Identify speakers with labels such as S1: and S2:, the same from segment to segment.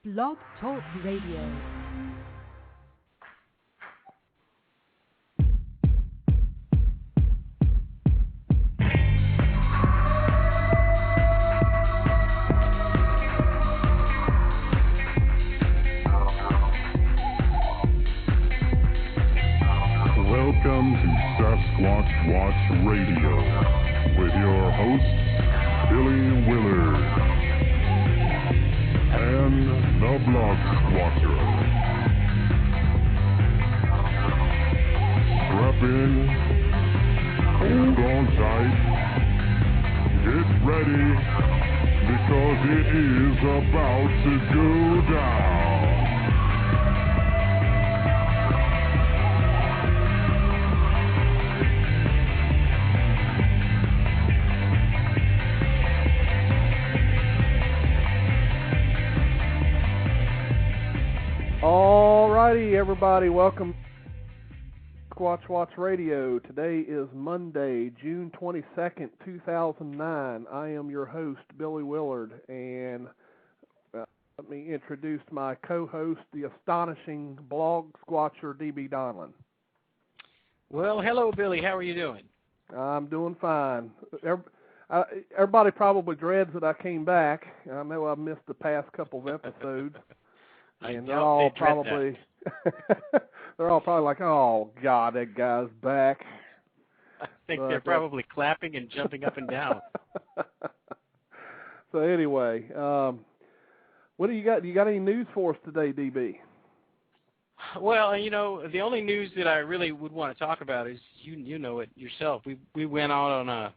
S1: Blog Talk Radio.
S2: Welcome to Sasquatch Watch Radio with your host, Billy Willard, and the Blog Squatcher. Strap in, hold on tight, get ready, because it is about to go down.
S3: Alrighty, everybody, welcome to Sasquatch Watch Radio. Today is Monday, June 22nd, 2009. I am your host, Billy Willard, and let me introduce my co-host, the astonishing blog squatcher, DB Donlin.
S4: Well, hello, Billy. How are you doing?
S3: I'm doing fine. Everybody probably dreads that I came back. I know I missed the past couple of episodes. And they're all probably like, oh, God, that guy's back.
S4: I think they're probably clapping and jumping up and down.
S3: So anyway, what do you got? Do you got any news for us today, DB?
S4: Well, you know, the only news that I really would want to talk about is, you know it yourself. We went out on a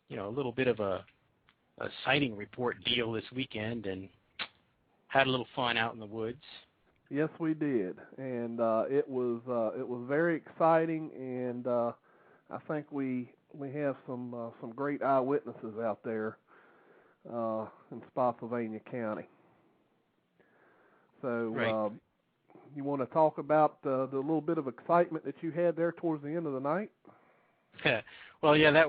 S4: little bit of a sighting report deal this weekend and had a little fun out in the woods.
S3: Yes, we did, and it was very exciting, and I think we have some great eyewitnesses out there in Spotsylvania County. So,
S4: right.
S3: You want to talk about the little bit of excitement that you had there towards the end of the night?
S4: Well, yeah, that.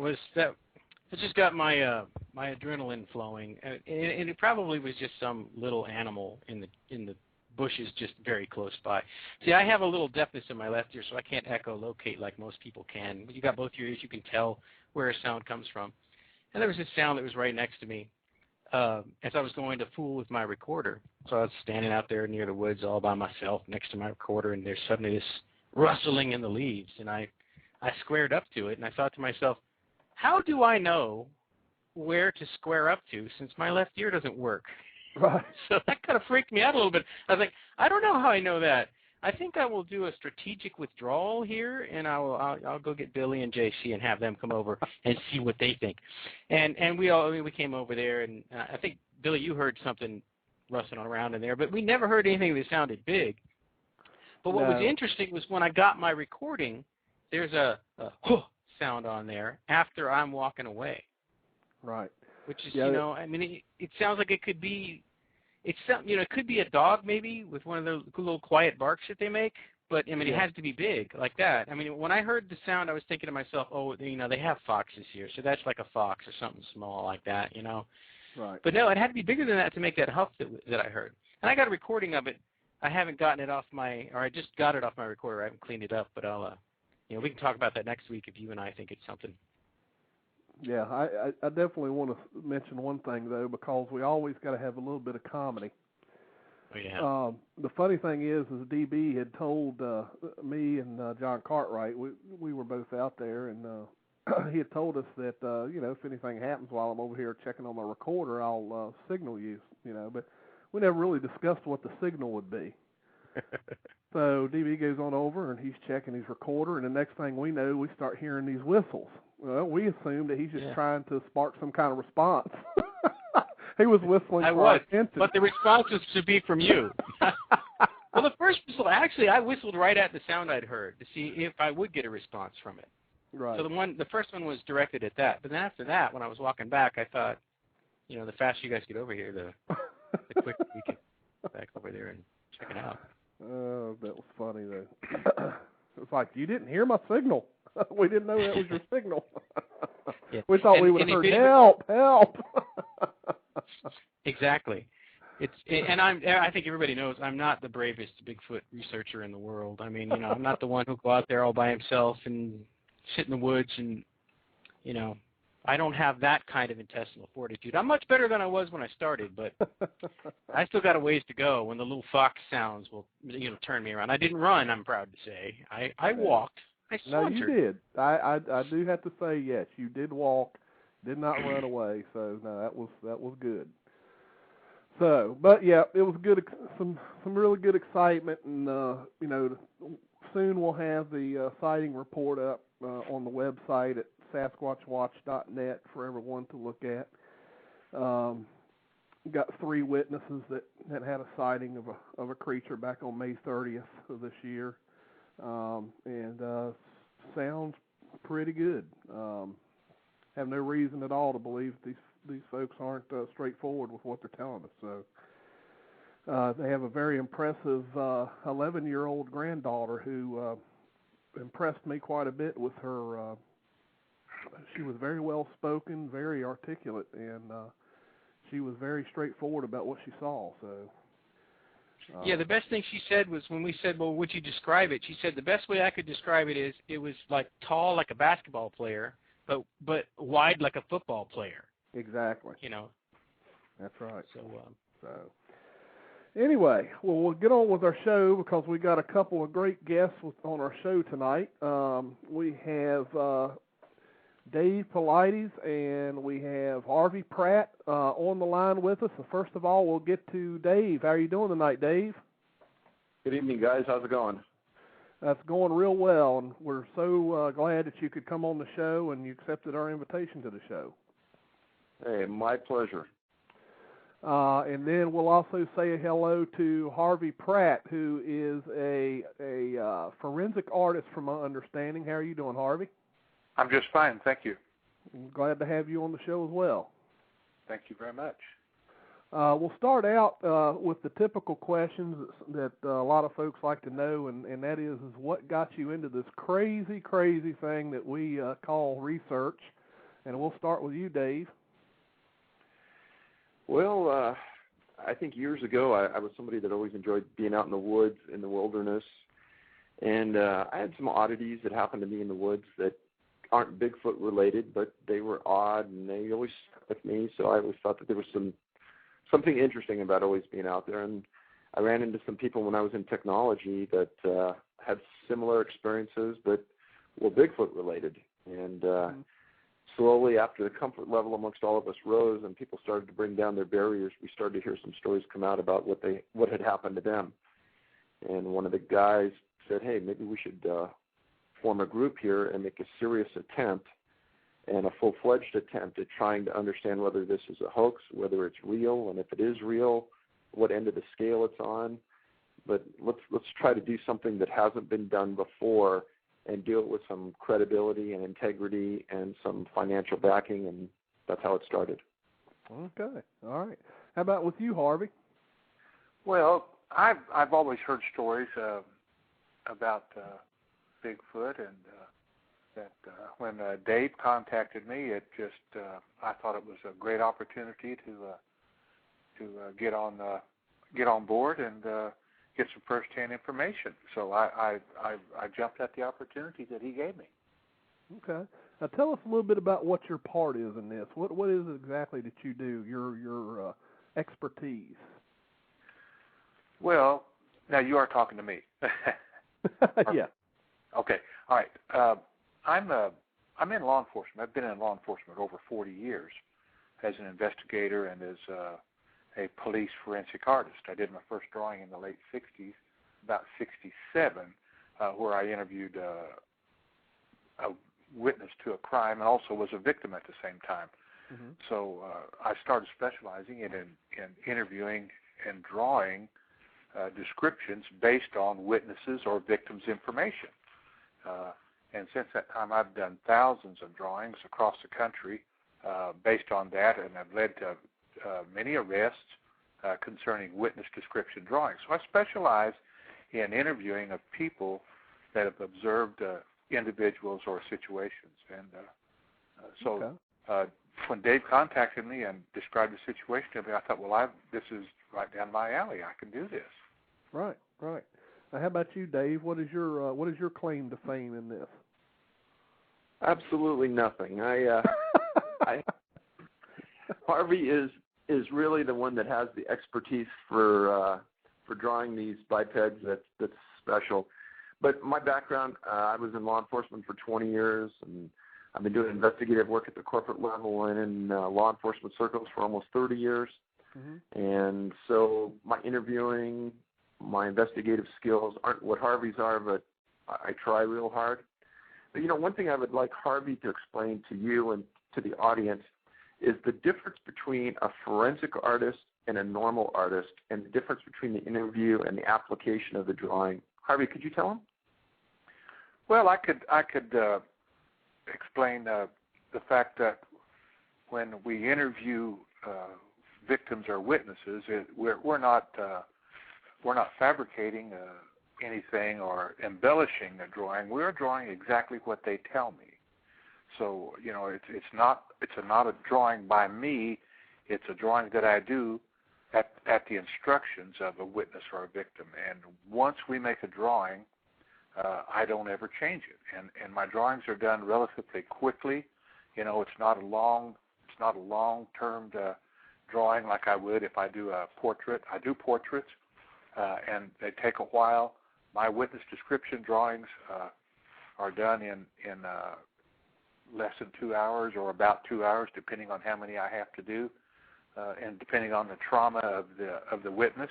S4: It just got my my adrenaline flowing, and it probably was just some little animal in the bushes just very close by. See, I have a little deafness in my left ear, so I can't echolocate like most people can. But you got both your ears, you can tell where a sound comes from. And there was this sound that was right next to me as I was going to fool with my recorder. So I was standing out there near the woods all by myself next to my recorder, and there's suddenly this rustling in the leaves, and I squared up to it, and I thought to myself, how do I know where to square up to since my left ear doesn't work?
S3: Right.
S4: So that kind of freaked me out a little bit. I was like, I don't know how I know that. I think I will do a strategic withdrawal here, and I'll go get Billy and JC and have them come over and see what they think. And we came over there, and I think, Billy, you heard something rustling around in there, but we never heard anything that sounded big. But what was interesting was when I got my recording, there's a sound on there after I'm walking away.
S3: Right.
S4: Which is, I mean, it sounds like it could be, it could be a dog maybe with one of those little quiet barks that they make, but, I mean, It has to be big like that. I mean, when I heard the sound, I was thinking to myself, oh, they have foxes here, so that's like a fox or something small like that,
S3: Right.
S4: But no, it had to be bigger than that to make that huff that I heard. And I got a recording of it. I haven't gotten it off I just got it off my recorder. I haven't cleaned it up, but I'll, we can talk about that next week if you and I think it's something.
S3: Yeah, I definitely want to mention one thing, though, because we always got to have a little bit of comedy.
S4: Oh, yeah.
S3: The funny thing is DB had told me and John Cartwright, we were both out there, and he had told us that, if anything happens while I'm over here checking on my recorder, I'll signal you, but we never really discussed what the signal would be. So DB goes on over, and he's checking his recorder, and the next thing we know, we start hearing these whistles. Well, we assumed that he's just trying to spark some kind of response. He was whistling for our attention.
S4: But the response was to be from you. Well, the first whistle, actually, I whistled right at the sound I'd heard to see if I would get a response from it.
S3: Right.
S4: So the first one was directed at that. But then after that, when I was walking back, I thought, the faster you guys get over here, the quicker we get back over there and check it out.
S3: Oh, that was funny, though. It was like, you didn't hear my signal. We didn't know that was your signal.
S4: Yeah.
S3: We thought we would have heard, help.
S4: Exactly. I think everybody knows I'm not the bravest Bigfoot researcher in the world. I mean, I'm not the one who'll go out there all by himself and sit in the woods and, I don't have that kind of intestinal fortitude. I'm much better than I was when I started, but I still got a ways to go when the little fox sounds will, turn me around. I didn't run, I'm proud to say. I walked. I sauntered.
S3: No, you did. I do have to say, yes, you did walk, did not run away. So no, that was good. So, but yeah, it was good. Some really good excitement, and soon we'll have the sighting report up on the website at sasquatchwatch.net for everyone to look at. Got 3 witnesses that had a sighting of a creature back on May 30th of this year, and sounds pretty good. Have no reason at all to believe these folks aren't straightforward with what they're telling us. So they have a very impressive 11-year-old granddaughter who impressed me quite a bit with her. She was very well spoken, very articulate, and she was very straightforward about what she saw. So
S4: yeah, the best thing she said was when we said, well, would you describe it? She said the best way I could describe it is it was like tall like a basketball player, but wide like a football player.
S3: Exactly. That's right.
S4: So
S3: anyway, well, we'll get on with our show because we got a couple of great guests on our show tonight. We have Dave Paulides and we have Harvey Pratt on the line with us. So first of all, we'll get to Dave. How are you doing tonight, Dave?
S5: Good evening, guys. How's it going?
S3: That's going real well, and we're so glad that you could come on the show and you accepted our invitation to the show.
S5: Hey, my pleasure.
S3: And then we'll also say hello to Harvey Pratt, who is a forensic artist, from my understanding. How are you doing, Harvey?
S6: I'm just fine, thank you.
S3: I'm glad to have you on the show as well.
S6: Thank you very much.
S3: We'll start out with the typical questions that a lot of folks like to know, and that is what got you into this crazy thing that we call research? And we'll start with you, Dave.
S5: Well, I think years ago I was somebody that always enjoyed being out in the woods, in the wilderness, and I had some oddities that happened to me in the woods that aren't Bigfoot related, but they were odd and they always stuck with me. So I always thought that there was something interesting about always being out there. And I ran into some people when I was in technology that had similar experiences but were Bigfoot related. And slowly, after the comfort level amongst all of us rose and people started to bring down their barriers, we started to hear some stories come out about what had happened to them. And one of the guys said, hey, maybe we should form a group here and make a serious attempt and a full-fledged attempt at trying to understand whether this is a hoax, whether it's real, and if it is real, what end of the scale it's on. But let's try to do something that hasn't been done before and do it with some credibility and integrity and some financial backing, and that's how it started.
S3: Okay, all right. How about with you, Harvey?
S6: Well, I've always heard stories about Bigfoot, and that when Dave contacted me, it just I thought it was a great opportunity to get on board and get some first-hand information. So I jumped at the opportunity that he gave me.
S3: Okay. Now tell us a little bit about what your part is in this. What is it exactly that you do? Your expertise.
S6: Well, now you are talking to me.
S3: Yeah.
S6: Okay. All right. I'm in law enforcement. I've been in law enforcement over 40 years as an investigator and as a police forensic artist. I did my first drawing in the late 60s, about 67, where I interviewed a witness to a crime and also was a victim at the same time. Mm-hmm. So I started specializing in interviewing and drawing descriptions based on witnesses or victims' information. And since that time, I've done thousands of drawings across the country based on that, and I've led to many arrests concerning witness description drawings. So I specialize in interviewing of people that have observed individuals or situations. And so when Dave contacted me and described the situation to me, I thought, well, this is right down my alley. I can do this.
S3: Right. Now, how about you, Dave? What is your claim to fame in this?
S5: Absolutely nothing. Harvey is really the one that has the expertise for drawing these bipeds. That's special. But my background, I was in law enforcement for 20 years, and I've been doing investigative work at the corporate level and in law enforcement circles for almost 30 years. Mm-hmm. And so my interviewing, my investigative skills aren't what Harvey's are, but I try real hard. But, one thing I would like Harvey to explain to you and to the audience is the difference between a forensic artist and a normal artist, and the difference between the interview and the application of the drawing. Harvey, could you tell him?
S6: Well, I could explain the fact that when we interview victims or witnesses, we're not fabricating anything or embellishing a drawing. We're drawing exactly what they tell me. So it's not a drawing by me. It's a drawing that I do at the instructions of a witness or a victim. And once we make a drawing, I don't ever change it. And my drawings are done relatively quickly. It's not a long-term drawing like I would if I do a portrait. I do portraits, and they take a while. My witness description drawings are done in less than 2 hours or about 2 hours, depending on how many I have to do, and depending on the trauma of the witness,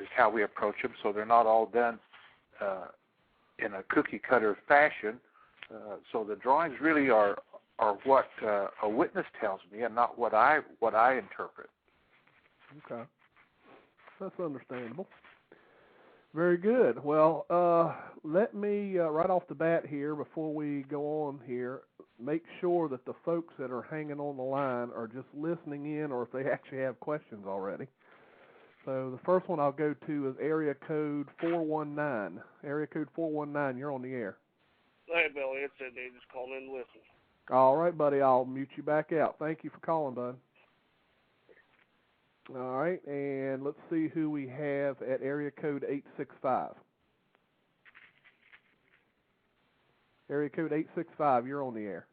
S6: is how we approach them. So they're not all done in a cookie-cutter fashion. So the drawings really are what a witness tells me, and not what I interpret.
S3: Okay, that's understandable. Very good. Well, let me, right off the bat here, before we go on here, make sure that the folks that are hanging on the line are just listening in, or if they actually have questions already. So the first one I'll go to is area code 419. Area code 419, you're on the air.
S7: Hey, Billy, it's Ed. They just called in to listen.
S3: All right, buddy, I'll mute you back out. Thank you for calling, bud. All right, and let's see who we have at area code 865. Area code 865, you're on the air.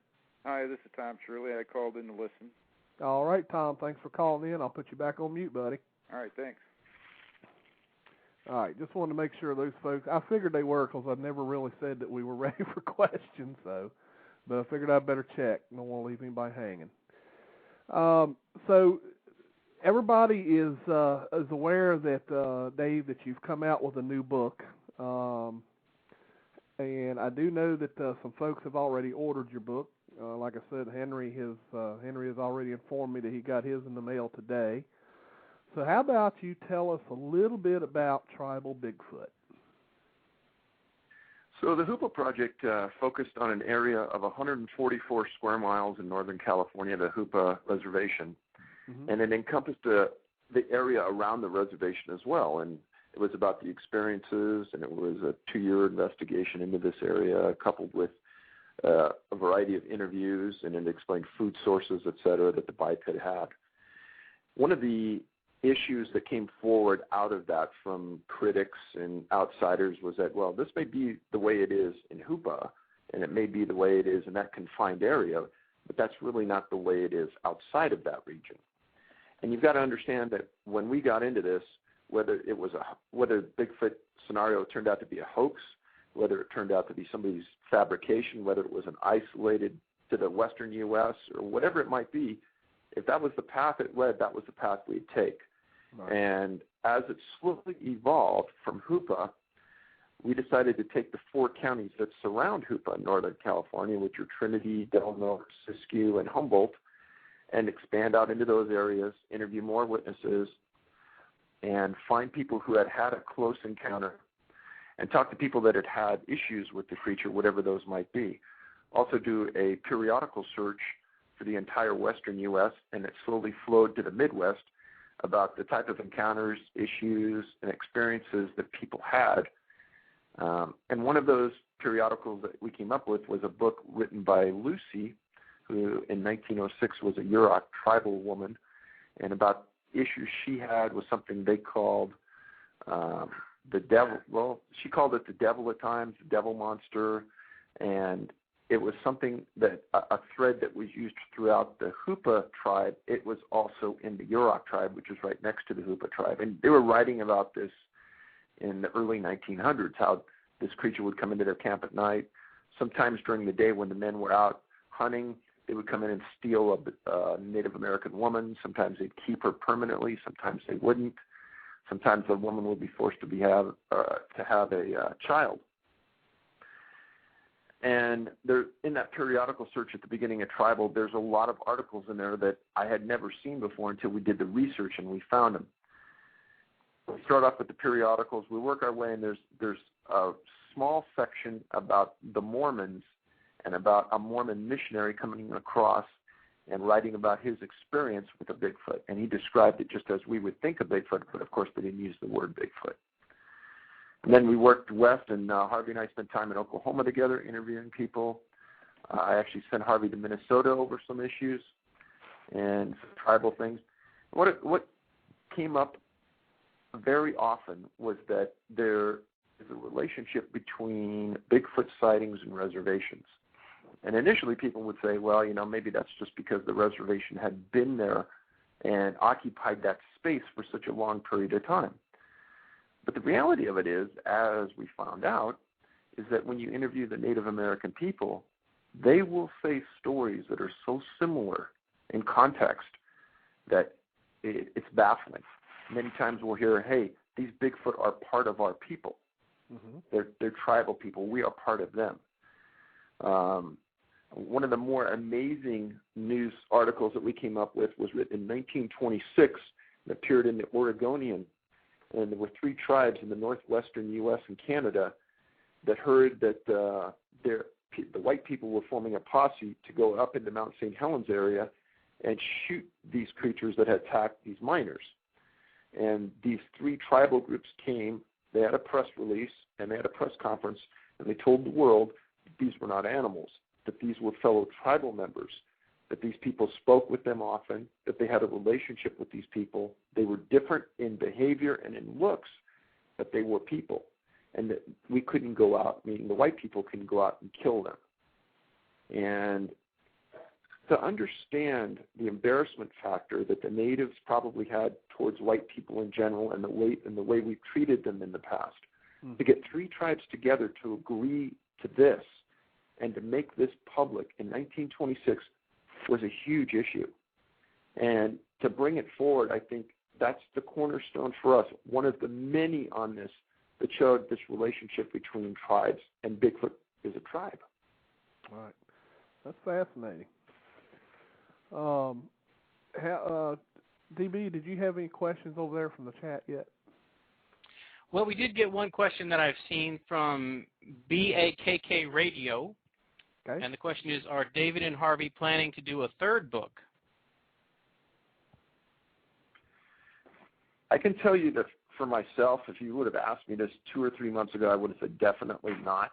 S8: Hi, this is Tom Shirley. I called in to listen.
S3: All right, Tom, thanks for calling in. I'll put you back on mute, buddy.
S8: All right, thanks.
S3: All right, just wanted to make sure those folks, I figured they were because I've never really said that we were ready for questions, but I figured I'd better check. I don't want to leave anybody hanging. So everybody is aware that, Dave, that you've come out with a new book, and I do know that some folks have already ordered your book. Like I said, Henry has already informed me that he got his in the mail today. So how about you tell us a little bit about Tribal Bigfoot?
S5: So the Hoopa Project focused on an area of 144 square miles in Northern California, the Hoopa Reservation, mm-hmm. and it encompassed the area around the reservation as well. And it was about the experiences, and it was a 2-year investigation into this area, coupled with a variety of interviews, and it explained food sources, et cetera, that the biped had. One of the issues that came forward out of that from critics and outsiders was that, well, this may be the way it is in Hoopa, and it may be the way it is in that confined area, but that's really not the way it is outside of that region. And you've got to understand that when we got into this, whether the Bigfoot scenario turned out to be a hoax, whether it turned out to be somebody's fabrication, whether it was an isolated to the western U.S. or whatever it might be, if that was the path it led, that was the path we'd take. Right. And as it slowly evolved from Hoopa, we decided to take the 4 counties that surround Hoopa in Northern California, which are Trinity, Del Norte, Siskiyou, and Humboldt, and expand out into those areas, interview more witnesses, and find people who had had a close encounter, and talk to people that had had issues with the creature, whatever those might be. Also do a periodical search for the entire western U.S., and it slowly flowed to the Midwest about the type of encounters, issues, and experiences that people had. And one of those periodicals that we came up with was a book written by Lucy, who in 1906 was a Yurok tribal woman, and about issue she had was something they called the devil. Well, she called it the devil at times, the devil monster, and it was something that a thread that was used throughout the Hoopa tribe. It was also in the Yurok tribe, which is right next to the Hoopa tribe. And they were writing about this in the early 1900s, how this creature would come into their camp at night. Sometimes during the day when the men were out hunting, they would come in and steal a Native American woman. Sometimes they'd keep her permanently. Sometimes they wouldn't. Sometimes the woman would be forced to have a child. And there, in that periodical search at the beginning of Tribal, there's a lot of articles in there that I had never seen before until we did the research and we found them. We start off with the periodicals. We work our way, and there's a small section about the Mormons and about a Mormon missionary coming across and writing about his experience with a Bigfoot. And he described it just as we would think of Bigfoot, but of course they didn't use the word Bigfoot. And then we worked west, and Harvey and I spent time in Oklahoma together interviewing people. I actually sent Harvey to Minnesota over some issues and some tribal things. What came up very often was that there is a relationship between Bigfoot sightings and reservations. And initially people would say, well, maybe that's just because the reservation had been there and occupied that space for such a long period of time. But the reality of it is, as we found out, is that when you interview the Native American people, they will say stories that are so similar in context that it's baffling. Many times we'll hear, hey, these Bigfoot are part of our people. Mm-hmm. They're tribal people. We are part of them. One of the more amazing news articles that we came up with was written in 1926 and appeared in the Oregonian. And there were 3 tribes in the northwestern U.S. and Canada that heard that the white people were forming a posse to go up into Mount St. Helens area and shoot these creatures that had attacked these miners. And these 3 tribal groups came, they had a press release, and they had a press conference, and they told the world that these were not animals, that these were fellow tribal members, that these people spoke with them often, that they had a relationship with these people. They were different in behavior and in looks, but they were people. And that we couldn't go out, meaning the white people couldn't go out and kill them. And to understand the embarrassment factor that the natives probably had towards white people in general and the way we've treated them in the past, to get 3 tribes together to agree to this and to make this public in 1926 was a huge issue. And to bring it forward, I think that's the cornerstone for us, one of the many on this that showed this relationship between tribes, and Bigfoot is a tribe.
S3: All right. That's fascinating. DB, did you have any questions over there from the chat yet?
S4: Well, we did get one question that I've seen from BAKK Radio. Okay. And the question is, are David and Harvey planning to do a 3rd book?
S5: I can tell you that for myself, if you would have asked me this 2 or 3 months ago, I would have said definitely not.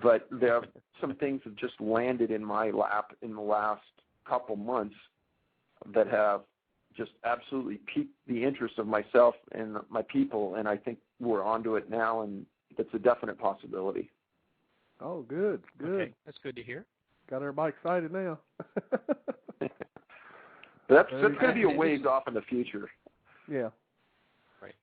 S5: But there are some things that just landed in my lap in the last couple months that have just absolutely piqued the interest of myself and my people, and I think we're onto it now, and it's a definite possibility.
S3: Oh, good.
S4: Okay, that's good to hear.
S3: Got everybody excited now.
S5: That's going to be a ways off in the future.
S3: Yeah.
S4: Right.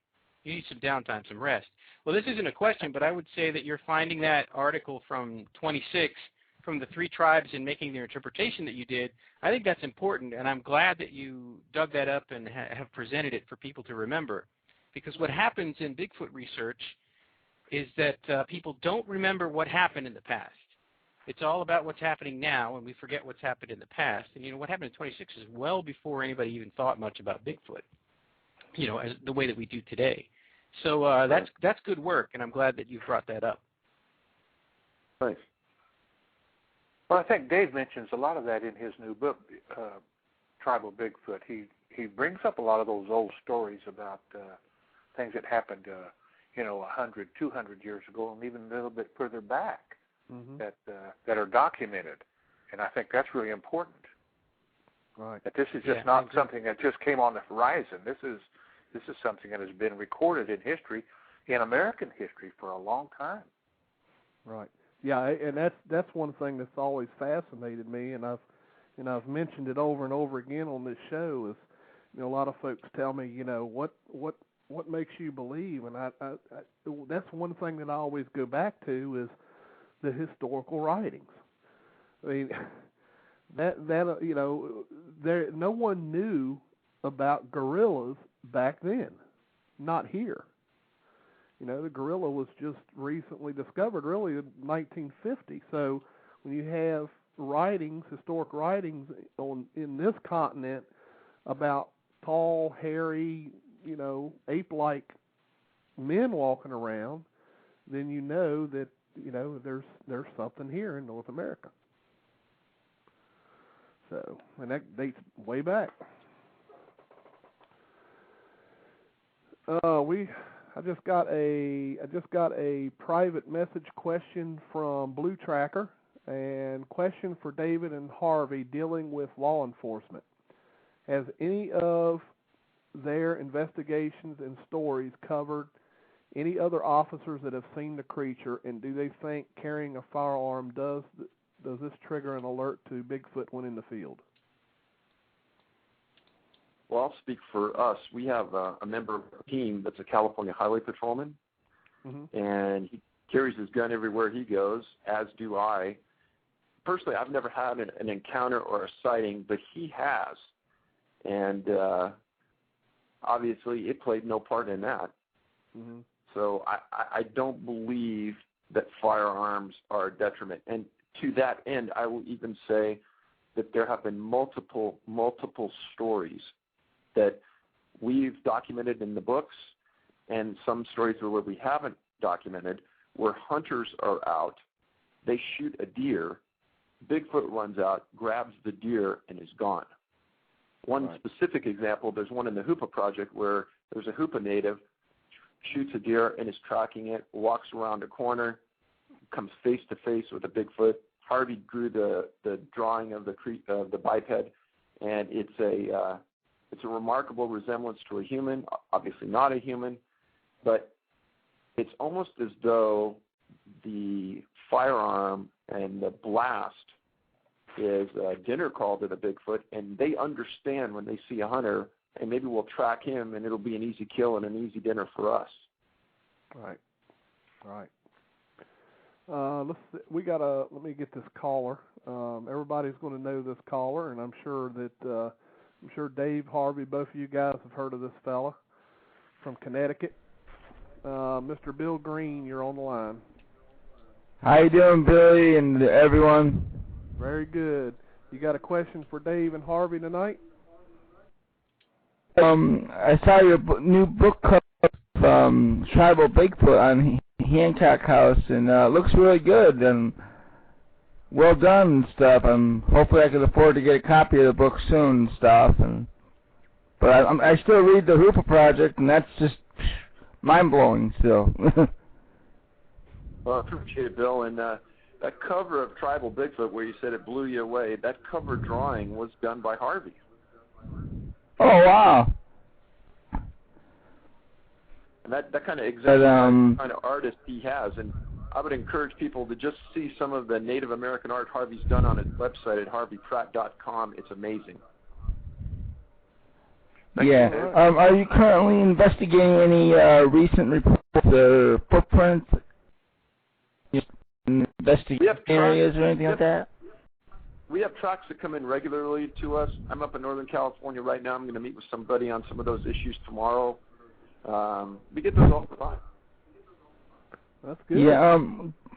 S4: You need some downtime, some rest. Well, this isn't a question, but I would say that you're finding that article from 26 from the 3 tribes and making their interpretation that you did. I think that's important, and I'm glad that you dug that up and have presented it for people to remember. Because what happens in Bigfoot research is that people don't remember what happened in the past. It's all about what's happening now, and we forget what's happened in the past. And, what happened in 26 is well before anybody even thought much about Bigfoot, as the way that we do today. So that's good work, and I'm glad that you brought that up.
S5: Thanks.
S6: Well, I think Dave mentions a lot of that in his new book, Tribal Bigfoot. He brings up a lot of those old stories about things that happened 100, 200 years ago, and even a little bit further back that are documented. And I think that's really important.
S3: Right.
S6: That this is just not something that just came on the horizon. This is something that has been recorded in history, in American history, for a long time.
S3: Right. Yeah, and that's one thing that's always fascinated me, and I've mentioned it over and over again on this show. Is a lot of folks tell me, what makes you believe, and I that's one thing that I always go back to is the historical writings. I mean, that there no one knew about gorillas back then, not here. The gorilla was just recently discovered, really, in 1950. So when you have historic writings in this continent about tall, hairy, ape-like men walking around, then you know that there's something here in North America. So, and that dates way back. I just got a private message question from Blue Tracker, and question for David and Harvey dealing with law enforcement. Has any of their investigations and stories covered any other officers that have seen the creature, and do they think carrying a firearm does this trigger an alert to Bigfoot when in the field?
S5: Well, I'll speak for us. We have a member of our team that's a California highway patrolman, and he carries his gun everywhere he goes, as do I. Personally, I've never had an encounter or a sighting, but he has. And obviously it played no part in that.
S3: Mm-hmm.
S5: So I don't believe that firearms are a detriment. And to that end, I will even say that there have been multiple stories that we've documented in the books, and some stories where we haven't documented, where hunters are out, they shoot a deer, Bigfoot runs out, grabs the deer, and is gone. One specific example, there's one in the Hoopa Project where there's a Hoopa native, shoots a deer and is tracking it, walks around a corner, comes face to face with a Bigfoot. Harvey drew the drawing of the biped, and it's a remarkable resemblance to a human, obviously not a human, but it's almost as though the firearm and the blast is a dinner call to the Bigfoot, and they understand when they see a hunter, and maybe we'll track him, and it'll be an easy kill and an easy dinner for us.
S3: Right. Let me get this caller. Everybody's going to know this caller, and I'm sure Dave, Harvey, both of you guys have heard of this fella from Connecticut. Mr. Bill Green, you're on the line.
S9: How you doing, Billy, and everyone?
S3: Very good. You got a question for Dave and Harvey tonight?
S9: I saw your new book cover, Tribal Bigfoot on Hancock House, and it looks really good and well done and stuff. Hopefully I can afford to get a copy of the book soon and stuff. But I still read the Hoopa Project, and that's just mind-blowing still.
S5: Well, I appreciate it, Bill. And that cover of Tribal Bigfoot, where you said it blew you away, that cover drawing was done by Harvey.
S9: Oh, wow.
S5: And that kind of exemplifies the kind of artist he has. And I would encourage people to just see some of the Native American art Harvey's done on his website at harveypratt.com. It's amazing.
S9: Yeah. Are you currently investigating any recent reports or footprints, investigating areas or anything like that?
S5: We have tracks that come in regularly to us. I'm up in Northern California right now. I'm going to meet with somebody on some of those issues tomorrow. We get those all the time.
S3: That's good.
S9: Yeah.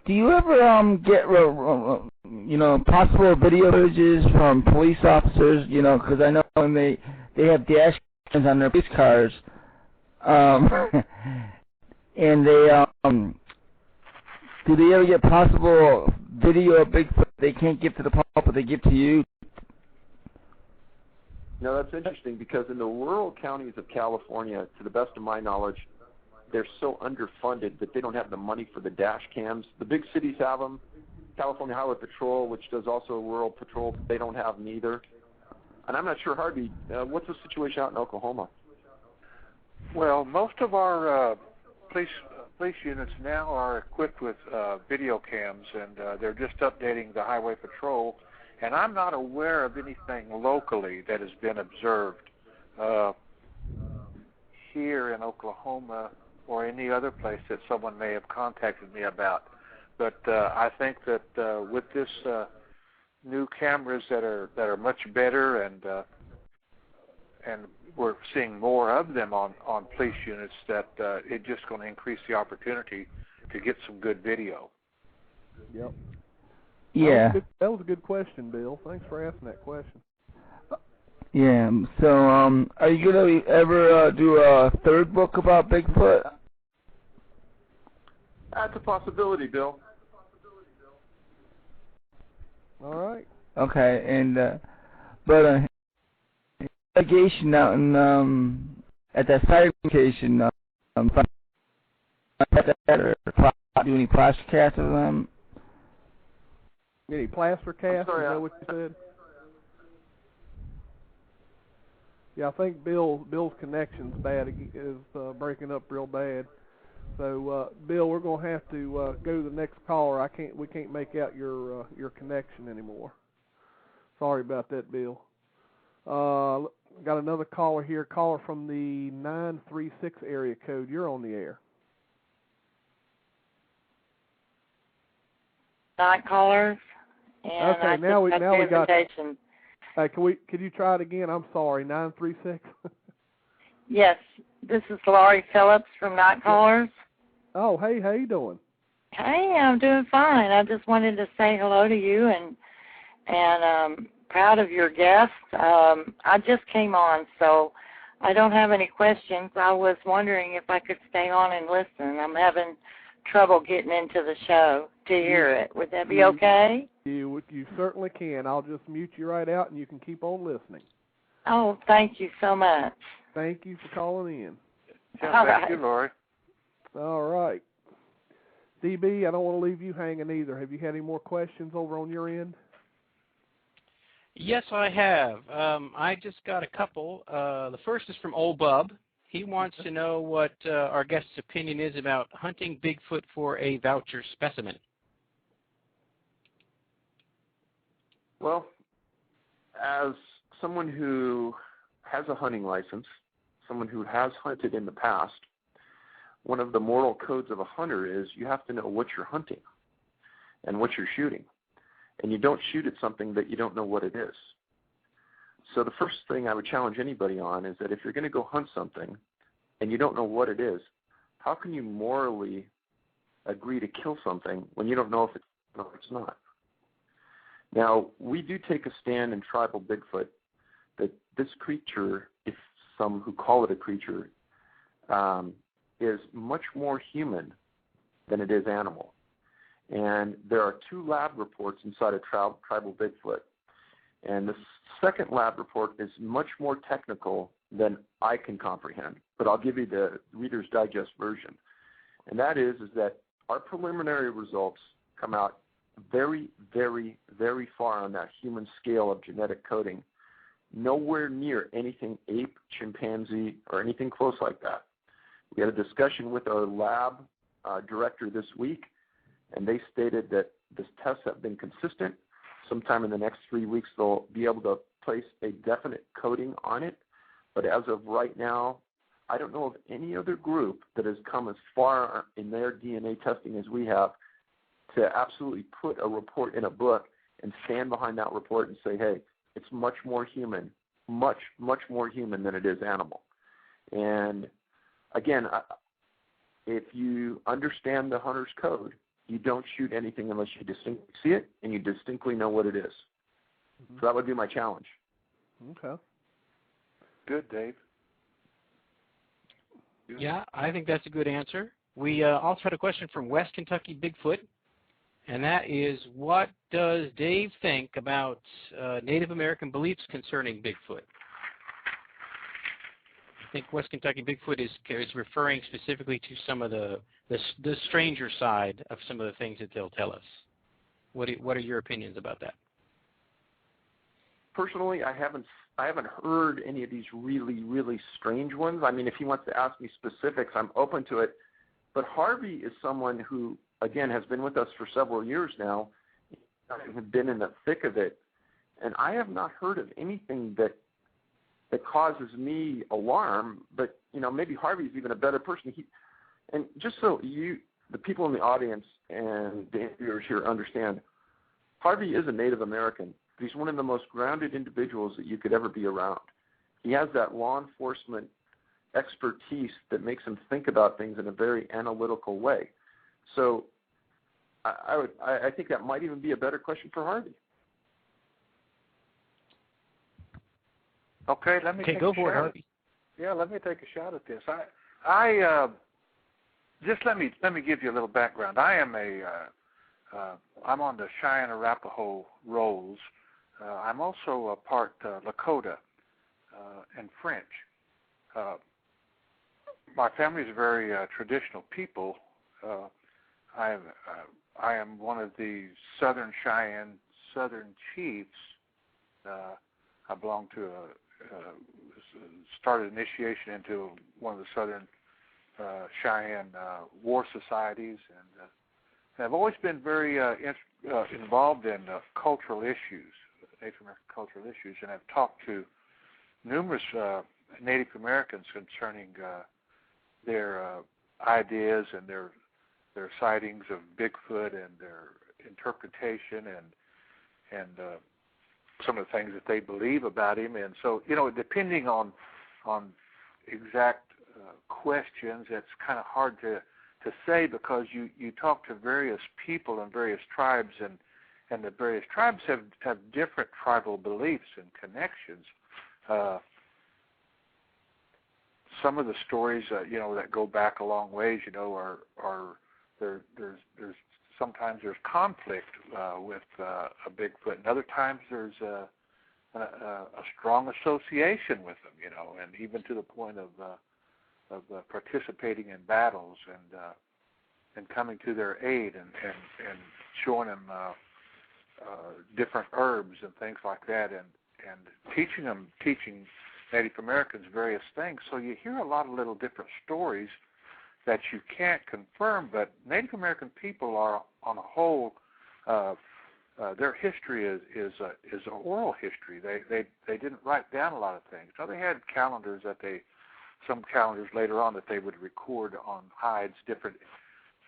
S9: Do you ever get possible video images from police officers? Because I know when they have dash cams on their police cars, and they do they ever get possible video of Bigfoot they can't give to the public, but they give to you?
S5: No, that's interesting, because in the rural counties of California, to the best of my knowledge, they're so underfunded that they don't have the money for the dash cams. The big cities have them. California Highway Patrol, which does also rural patrol, they don't have them either. And I'm not sure, Harvey, what's the situation out in Oklahoma?
S6: Well, most of our police units now are equipped with video cams, and they're just updating the highway patrol. And I'm not aware of anything locally that has been observed here in Oklahoma or any other place that someone may have contacted me about. But I think that with this new cameras that are much better, and we're seeing more of them on police units, that it's just going to increase the opportunity to get some good video.
S3: Yep.
S9: Yeah.
S3: That was a good question, Bill. Thanks for asking that question.
S9: Yeah. So, are you gonna ever do a third book about Bigfoot?
S5: That's a possibility, Bill.
S3: All right.
S9: Okay, and but allegation out in at that site location, do any plaster casts of them?
S3: Any plaster cast?
S5: Sorry,
S3: is that what you said? Yeah, I think Bill's connection's bad. Is breaking up real bad. So, Bill, we're gonna have to go to the next caller. We can't make out your connection anymore. Sorry about that, Bill. Got another caller here. Caller from the 936 area code. You're on the air.
S10: Night callers. And
S3: okay, now we got. Hey, could you try it again? I'm sorry. 936.
S10: Yes, this is Laurie Phillips from Night Callers.
S3: Oh, hey, how you doing?
S10: Hey, I'm doing fine. I just wanted to say hello to you and proud of your guest. I just came on, so I don't have any questions. I was wondering if I could stay on and listen. I'm having trouble getting into the show to hear it. Would that be okay?
S3: You certainly can. I'll just mute you right out, and you can keep on listening.
S10: Oh, thank you so much.
S3: Thank you for calling in.
S6: Yeah, thank you, Lori.
S3: All right. DB, I don't want to leave you hanging either. Have you had any more questions over on your end?
S4: Yes, I have. I just got a couple. The first is from Old Bub. He wants to know what our guest's opinion is about hunting Bigfoot for a voucher specimen.
S5: Well, as someone who has a hunting license, someone who has hunted in the past, one of the moral codes of a hunter is you have to know what you're hunting and what you're shooting. And you don't shoot at something that you don't know what it is. So the first thing I would challenge anybody on is that if you're going to go hunt something and you don't know what it is, how can you morally agree to kill something when you don't know if it's not? Now, we do take a stand in tribal Bigfoot that this creature, if some who call it a creature, is much more human than it is animal. And there are 2 lab reports inside of tribal Bigfoot. And the second lab report is much more technical than I can comprehend. But I'll give you the Reader's Digest version. And that is that our preliminary results come out very, very, very far on that human scale of genetic coding. Nowhere near anything ape, chimpanzee, or anything close like that. We had a discussion with our lab director this week, and they stated that the tests have been consistent. Sometime in the next 3 weeks, they'll be able to place a definite coding on it. But as of right now, I don't know of any other group that has come as far in their DNA testing as we have to absolutely put a report in a book and stand behind that report and say, hey, it's much more human, much, much more human than it is animal. And again, if you understand the hunter's code, you don't shoot anything unless you distinctly see it and you distinctly know what it is. Mm-hmm. So that would be my challenge.
S3: Okay.
S6: Good, Dave.
S4: Yeah, I think that's a good answer. We also had a question from West Kentucky Bigfoot, and that is, what does Dave think about Native American beliefs concerning Bigfoot? I think West Kentucky Bigfoot is referring specifically to some of the stranger side of some of the things that they'll tell us. What are your opinions about that?
S5: Personally, I haven't haven't heard any of these really, really strange ones. I mean, if he wants to ask me specifics, I'm open to it. But Harvey is someone who, again, has been with us for several years now, and have been in the thick of it, and I have not heard of anything that causes me alarm. But maybe Harvey's even a better person. And just so the people in the audience and the interviewers here understand, Harvey is a Native American. He's one of the most grounded individuals that you could ever be around. He has that law enforcement expertise that makes him think about things in a very analytical way. So I think that might even be a better question for Harvey.
S6: Okay, let me
S4: go for it, Harvey.
S6: Yeah, let me take a shot at this. I just let me give you a little background. I am I'm on the Cheyenne Arapaho rolls. I'm also a part Lakota and French. My family is a very traditional people. I am one of the Southern Cheyenne Southern chiefs. I belong to started initiation into one of the Southern Cheyenne war societies, and I've always been very involved in cultural issues, Native American cultural issues, and I've talked to numerous Native Americans concerning their ideas and their sightings of Bigfoot and their interpretation and some of the things that they believe about him. And so, depending on exact questions, it's kind of hard to say, because you talk to various people and various tribes, and the various tribes have different tribal beliefs and connections. Some of the stories that go back a long ways, are there's sometimes there's conflict with a Bigfoot, and other times there's a strong association with them, and even to the point of participating in battles and coming to their aid and showing them different herbs and things like that, and teaching Native Americans various things. So you hear a lot of little different stories that you can't confirm, but Native American people are, on a whole, their history is an oral history. They didn't write down a lot of things. Now, they had calendars some calendars later on that they would record on hides, different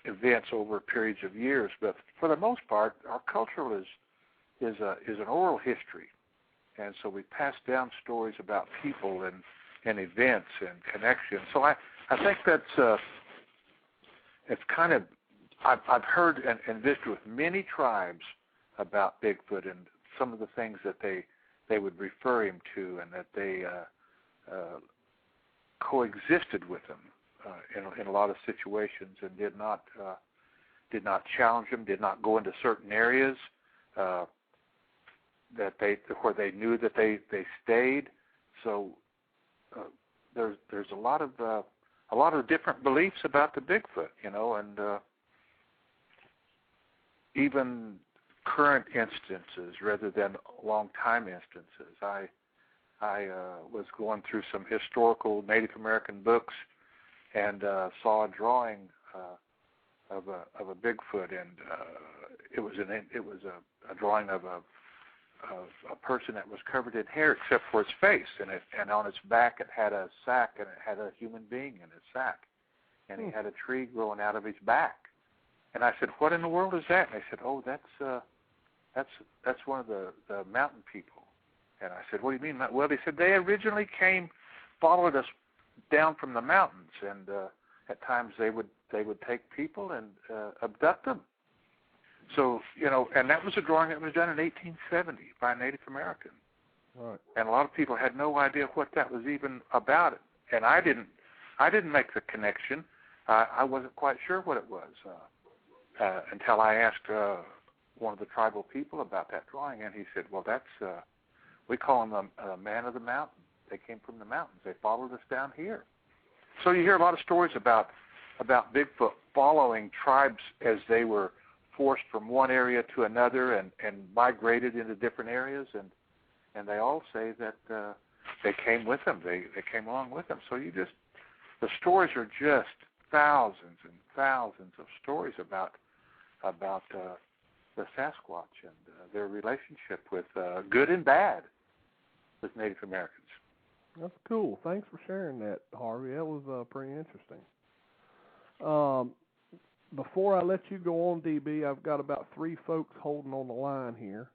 S6: events over periods of years. But for the most part, our culture is an oral history, and so we pass down stories about people and events and connections. So I think that's it's kind of I've heard and visited with many tribes about Bigfoot and some of the things that they would refer him to, and that they coexisted with him in a lot of situations, and did not challenge him, did not go into certain areas where they knew that they stayed. So there's a lot of different beliefs about the Bigfoot, and even current instances rather than long time instances. I was going through some historical Native American books and saw a drawing of a Bigfoot, and it was a drawing of a person that was covered in hair except for its face, and on its back it had a sack, and it had a human being in its sack, and he had a tree growing out of his back. And I said, "What in the world is that?" And they said, "Oh, that's one of the mountain people." And I said, "What do you mean?" Well, they said they originally followed us down from the mountains, and at times they would take people and abduct them. So, and that was a drawing that was done in 1870 by a Native American.
S3: Right.
S6: And a lot of people had no idea what that was even about. And I didn't make the connection. I wasn't quite sure what it was until I asked one of the tribal people about that drawing, and he said, "Well, that's we call him a man of the mountain. They came from the mountains. They followed us down here." So you hear a lot of stories about Bigfoot following tribes as they were forced from one area to another and migrated into different areas, and they all say that they came with them. They came along with them. So the stories are just thousands and thousands of stories about the Sasquatch and their relationship with good and bad with Native Americans.
S3: That's cool. Thanks for sharing that, Harvey. That was pretty interesting. Before I let you go on, DB, I've got about 3 folks holding on the line here.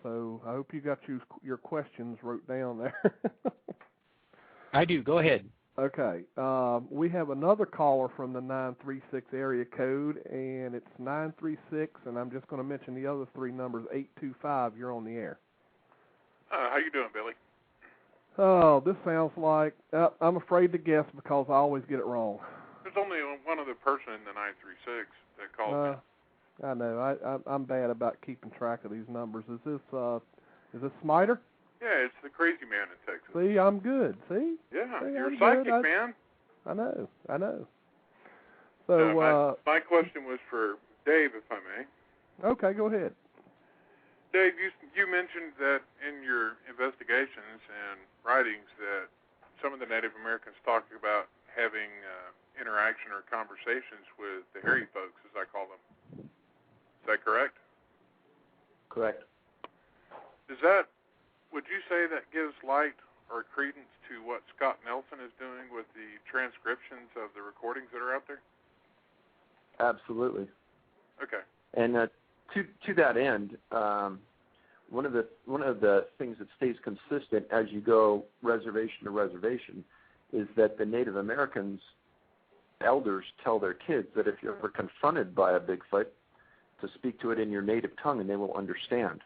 S3: So I hope you got your questions wrote down there.
S4: I do. Go ahead.
S3: Okay. We have another caller from the 936 area code, and it's 936, and I'm just going to mention the other 3 numbers, 825. You're on the air.
S11: How you doing, Billy?
S3: Oh, this sounds like, I'm afraid to guess because I always get it wrong.
S11: There's only one other person in the 936 that called me.
S3: I know. I'm bad about keeping track of these numbers. Is this Smiter?
S11: Yeah, it's the crazy man in Texas.
S3: See, I'm good. See?
S11: Yeah,
S3: See,
S11: you're
S3: I'm
S11: a psychic,
S3: good.
S11: man.
S3: I know. So
S11: my question was for Dave, if I may.
S3: Okay, go ahead.
S11: Dave, you mentioned that in your investigations and writings that some of the Native Americans talked about having interaction or conversations with the hairy folks, as I call them. Is that correct?
S5: Correct.
S11: Would you say that gives light or credence to what Scott Nelson is doing with the transcriptions of the recordings that are out there?
S5: Absolutely.
S11: Okay.
S5: And to that end, one of the things that stays consistent as you go reservation to reservation is that the Native Americans elders tell their kids that if you're ever confronted by a Bigfoot, to speak to it in your native tongue and they will understand.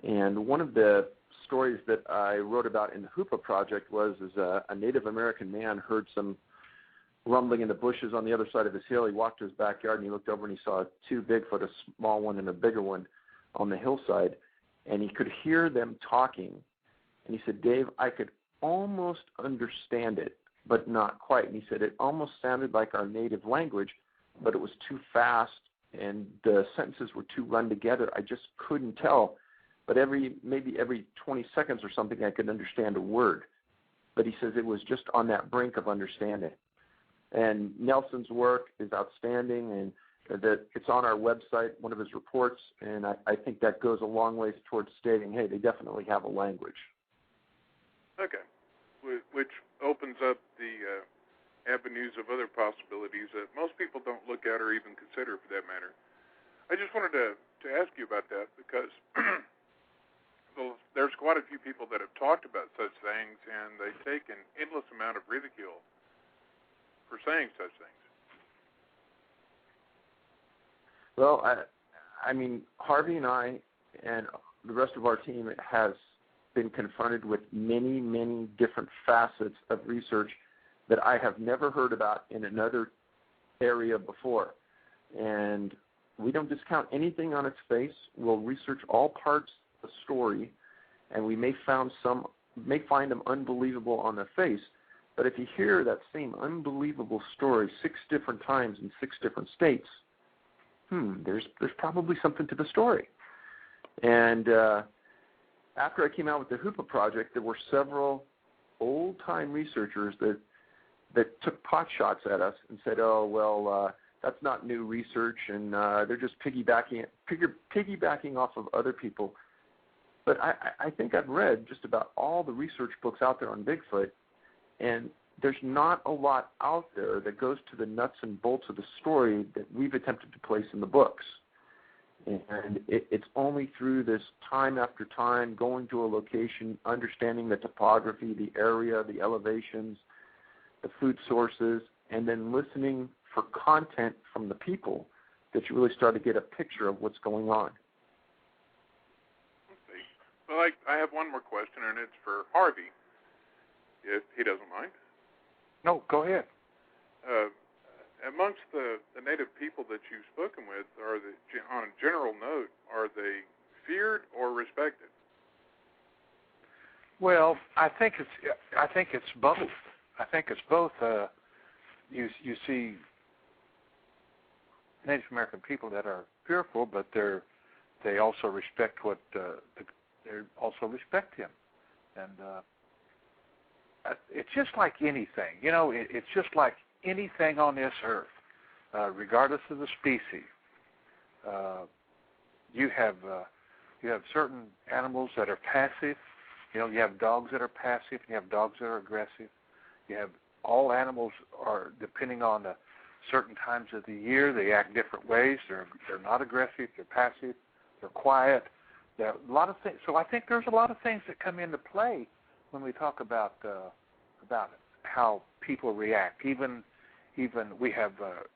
S5: And one of the stories that I wrote about in the Hoopa Project was a Native American man heard some rumbling in the bushes on the other side of his hill. He walked to his backyard and he looked over and he saw 2 Bigfoot, a small one and a bigger one, on the hillside. And he could hear them talking. And he said, Dave, I could almost understand it, but not quite. And he said it almost sounded like our native language, but it was too fast and the sentences were too run together. I just couldn't tell. But maybe every 20 seconds or something, I could understand a word. But he says it was just on that brink of understanding. And Nelson's work is outstanding, and that it's on our website, one of his reports, and I think that goes a long ways towards stating, hey, they definitely have a language.
S11: Okay. Which opens up the avenues of other possibilities that most people don't look at or even consider, for that matter. I just wanted to ask you about that because well, there's quite a few people that have talked about such things, and they take an endless amount of ridicule for saying such things.
S5: Well, I mean, Harvey and I and the rest of our team has been confronted with many, many different facets of research that I have never heard about in another area before. And we don't discount anything on its face. We'll research all parts of the story, and we may find them unbelievable on their face. But if you hear that same unbelievable story 6 different times in 6 different states, there's probably something to the story. And after I came out with the Hoopa Project, there were several old-time researchers that took pot shots at us and said, oh, well, that's not new research, and they're just piggybacking off of other people. But I think I've read just about all the research books out there on Bigfoot, and there's not a lot out there that goes to the nuts and bolts of the story that we've attempted to place in the books. And it's only through this time after time, going to a location, understanding the topography, the area, the elevations, the food sources, and then listening for content from the people that you really start to get a picture of what's going on.
S11: Okay. Well, I have one more question, and it's for Harvey, if he doesn't mind.
S6: No, go ahead.
S11: Amongst the native people that you've spoken with, on a general note, are they feared or respected?
S6: Well, I think it's both. I think it's both. You see Native American people that are fearful, but they also respect what also respect him. And it's just like anything, you know. It's just like anything on this earth, regardless of the species. You have certain animals that are passive. You know, you have dogs that are passive. You have dogs that are aggressive. You have all animals are, depending on the certain times of the year, they act different ways. They're not aggressive. They're passive. They're quiet. There are a lot of things. So I think there's a lot of things that come into play when we talk about how people react. Even we have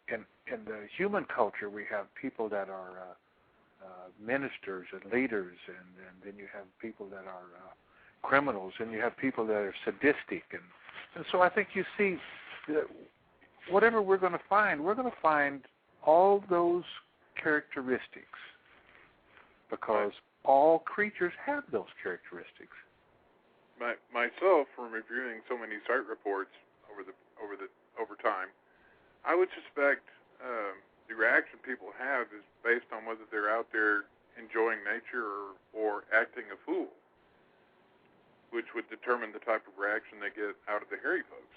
S6: in the human culture, we have people that are ministers and leaders, and then you have people that are criminals, and you have people that are sadistic, and so I think you see that whatever we're going to find all those characteristics, because all creatures have those characteristics.
S11: Myself, from reviewing so many site reports over time, I would suspect the reaction people have is based on whether they're out there enjoying nature or acting a fool, which would determine the type of reaction they get out of the hairy folks.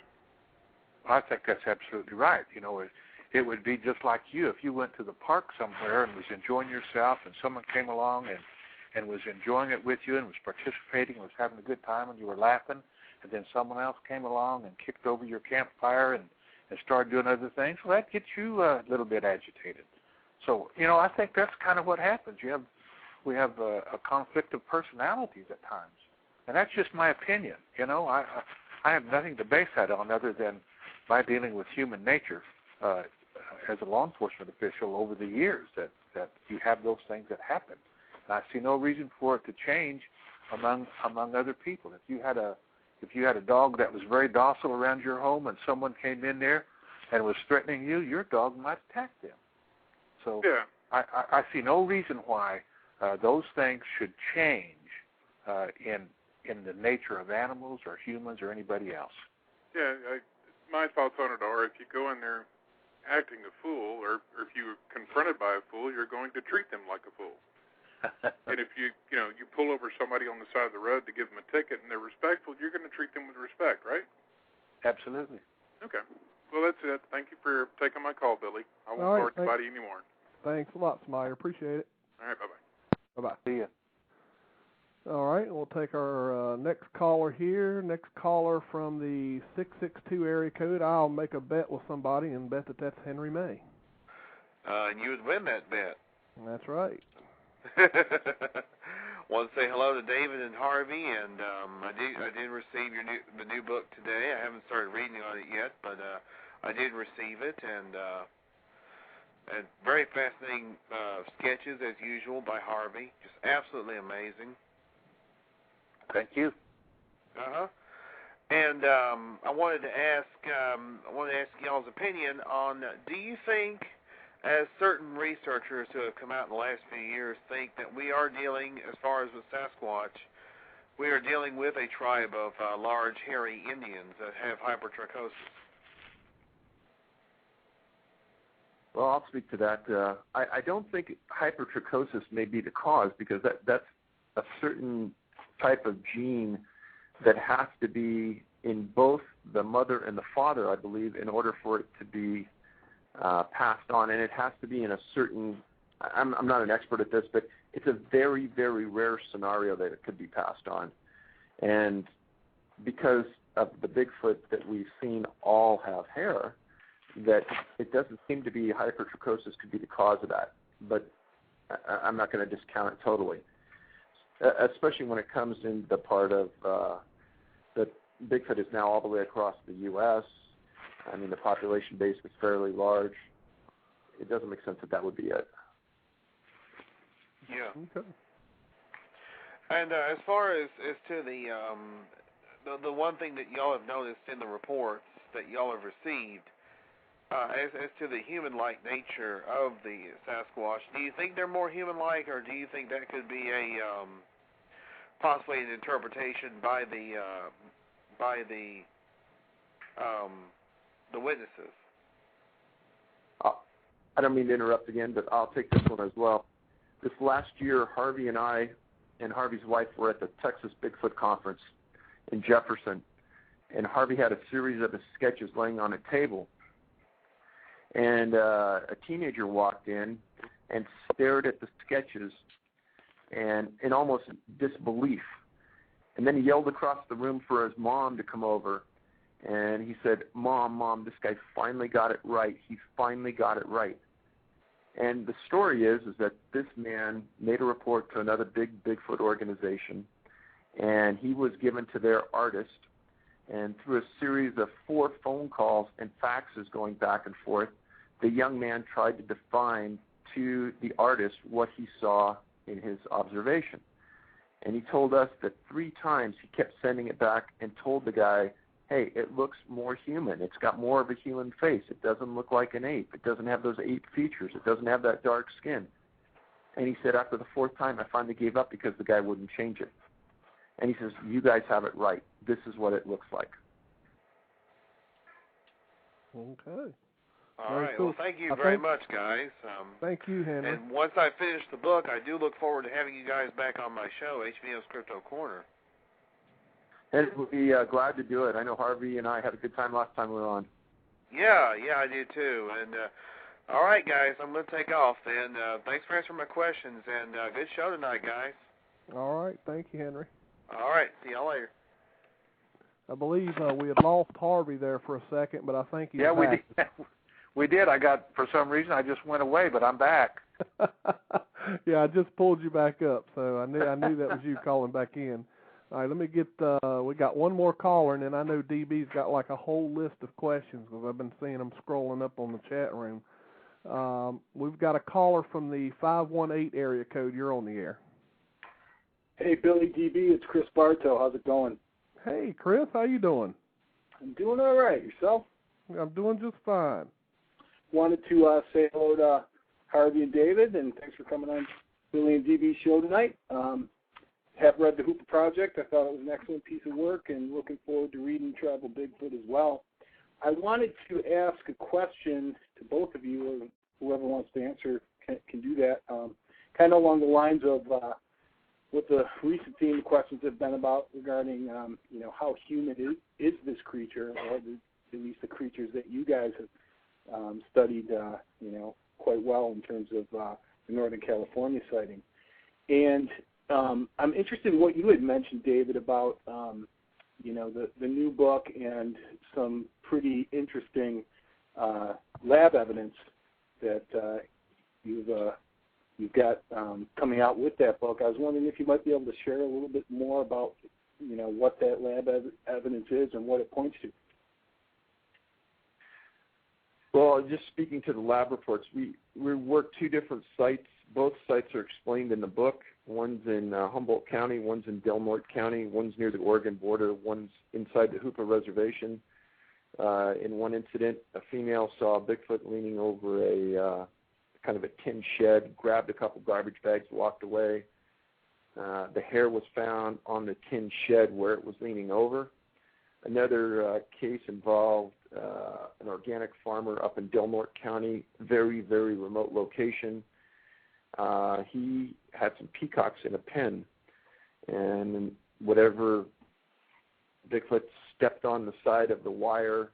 S6: I think that's absolutely right. You know, it would be just like you if you went to the park somewhere and was enjoying yourself, and someone came along and was enjoying it with you and was participating and was having a good time, and you were laughing, and then someone else came along and kicked over your campfire and started doing other things. Well, that gets you a little bit agitated. So, you know, I think that's kind of what happens. We have a conflict of personalities at times, and that's just my opinion. You know, I have nothing to base that on other than my dealing with human nature as a law enforcement official over the years, that you have those things that happen. And I see no reason for it to change among other people. If you had a dog that was very docile around your home and someone came in there and was threatening you, your dog might attack them. So yeah. I see no reason why those things should change in the nature of animals or humans or anybody else.
S11: Yeah, my thoughts on it are, if you go in there acting a fool, or if you're confronted by a fool, you're going to treat them like a fool. And if you pull over somebody on the side of the road to give them a ticket and they're respectful, you're going to treat them with respect, right?
S6: Absolutely.
S11: Okay. Well, that's it. Thank you for taking my call, Billy. I won't bore anybody anymore.
S3: Thanks a lot, Smyer. Appreciate it.
S11: All right. Bye-bye.
S3: Bye-bye.
S6: See ya.
S3: All right. We'll take our next caller here. Next caller from the 662 area code. I'll make a bet with somebody and bet that that's Henry May.
S12: And you would win that bet.
S3: That's right.
S12: Want to say hello to David and Harvey, and I did receive the new book today. I haven't started reading on it yet, but I did receive it, and very fascinating sketches as usual by Harvey. Just absolutely amazing.
S6: Thank you.
S12: And I wanted to ask y'all's opinion on: do you think, as certain researchers who have come out in the last few years think that we are dealing, as far as with Sasquatch, we are dealing with a tribe of large, hairy Indians that have hypertrichosis?
S5: Well, I'll speak to that. I don't think hypertrichosis may be the cause, because that's a certain type of gene that has to be in both the mother and the father, I believe, in order for it to be passed on, and it has to be in a certain, I'm not an expert at this, but it's a very, very rare scenario that it could be passed on. And because of the Bigfoot that we've seen all have hair, that it doesn't seem to be hypertrichosis could be the cause of that. But I'm not going to discount it totally, especially when it comes in the part of that Bigfoot is now all the way across the U.S. I mean, the population base is fairly large. It doesn't make sense that would be it.
S12: Yeah.
S3: Okay.
S12: And as far as to the one thing that y'all have noticed in the reports that y'all have received, as to the human-like nature of the Sasquatch, do you think they're more human-like, or do you think that could be a possibly an interpretation by the witnesses?
S5: I don't mean to interrupt again, but I'll take this one as well. This last year, Harvey and I and Harvey's wife were at the Texas Bigfoot Conference in Jefferson, and Harvey had a series of his sketches laying on a table. And a teenager walked in and stared at the sketches and in almost disbelief. And then he yelled across the room for his mom to come over. And he said, Mom, this guy finally got it right. He finally got it right. And the story is that this man made a report to another big Bigfoot organization, and he was given to their artist. And through a series of 4 phone calls and faxes going back and forth, the young man tried to define to the artist what he saw in his observation. And he told us that 3 times he kept sending it back and told the guy, hey, it looks more human. It's got more of a human face. It doesn't look like an ape. It doesn't have those ape features. It doesn't have that dark skin. And he said after the 4th time, I finally gave up because the guy wouldn't change it. And he says, you guys have it right. This is what it looks like.
S3: Okay.
S12: All right. Cool. Well, thank you very much, guys.
S3: Thank you, Henry.
S12: And once I finish the book, I do look forward to having you guys back on my show, HBO's Crypto Corner.
S5: And we'll be glad to do it. I know Harvey and I had a good time last time we were on.
S12: Yeah, I do too. And all right, guys, I'm going to take off then. Thanks for answering my questions, and good show tonight, guys.
S3: All right. Thank you, Henry.
S12: All right. See y'all later.
S3: I believe we had lost Harvey there for a second, but I think he's back.
S6: We did. For some reason, I just went away, but I'm back.
S3: Yeah, I just pulled you back up, so I knew that was you calling back in. All right, let me get, we got one more caller, and then I know DB's got like a whole list of questions because I've been seeing them scrolling up on the chat room. We've got a caller from the 518 area code. You're on the air.
S13: Hey, Billy DB, it's Chris Bartow. How's it going?
S3: Hey, Chris, how you doing?
S13: I'm doing all right. Yourself?
S3: I'm doing just fine.
S13: Wanted to say hello to Harvey and David, and thanks for coming on Billy and DB's show tonight. Have read the Hooper Project. I thought it was an excellent piece of work, and looking forward to reading Tribal Bigfoot as well. I wanted to ask a question to both of you, or whoever wants to answer can do that, kind of along the lines of what the recent theme questions have been about regarding, how human is this creature, or at least the creatures that you guys have studied, quite well in terms of the Northern California sighting. And I'm interested in what you had mentioned, David, about the new book and some pretty interesting lab evidence that you've got coming out with that book. I was wondering if you might be able to share a little bit more about what that lab evidence is and what it points to.
S5: Well, just speaking to the lab reports, we work 2 different sites. Both sites are explained in the book. One's in Humboldt County, one's in Del Norte County, one's near the Oregon border, one's inside the Hoopa Reservation. In one incident, a female saw a Bigfoot leaning over a kind of a tin shed, grabbed a couple garbage bags, walked away. The hair was found on the tin shed where it was leaning over. Another case involved an organic farmer up in Del Norte County, very, very remote location. He had some peacocks in a pen, and whatever Bigfoot stepped on the side of the wire,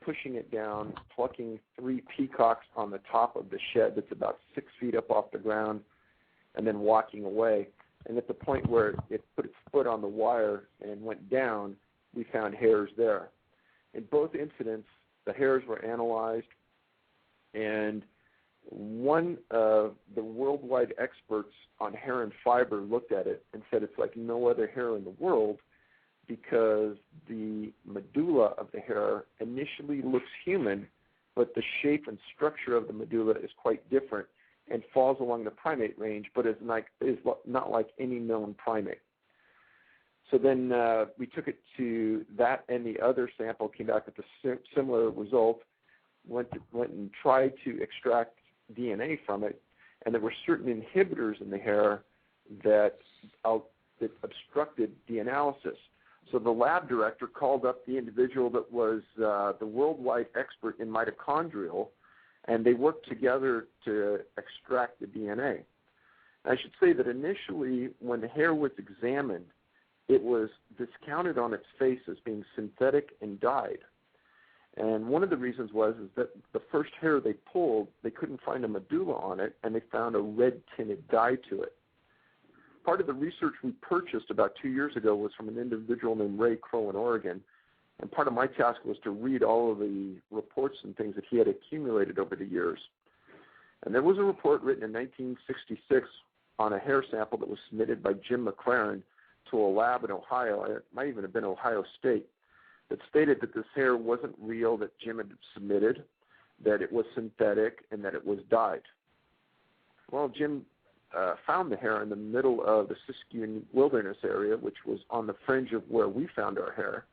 S5: pushing it down, plucking 3 peacocks on the top of the shed that's about 6 feet up off the ground, and then walking away. And at the point where it put its foot on the wire and went down, we found hairs there. In both incidents, the hairs were analyzed, and one of the worldwide experts on hair and fiber looked at it and said it's like no other hair in the world because the medulla of the hair initially looks human, but the shape and structure of the medulla is quite different and falls along the primate range, but is not like any known primate. So then we took it to that, and the other sample came back with a similar result, went and tried to extract DNA from it, and there were certain inhibitors in the hair that obstructed the analysis. So the lab director called up the individual that was the worldwide expert in mitochondrial, and they worked together to extract the DNA. I should say that initially, when the hair was examined, it was discounted on its face as being synthetic and dyed. And one of the reasons is that the first hair they pulled, they couldn't find a medulla on it, and they found a red-tinted dye to it. Part of the research we purchased about 2 years ago was from an individual named Ray Crow in Oregon, and part of my task was to read all of the reports and things that he had accumulated over the years. And there was a report written in 1966 on a hair sample that was submitted by Jim McLaren to a lab in Ohio, it might even have been Ohio State, that stated that this hair wasn't real that Jim had submitted, that it was synthetic, and that it was dyed. Well, Jim found the hair in the middle of the Siskiyou Wilderness area, which was on the fringe of where we found our hair.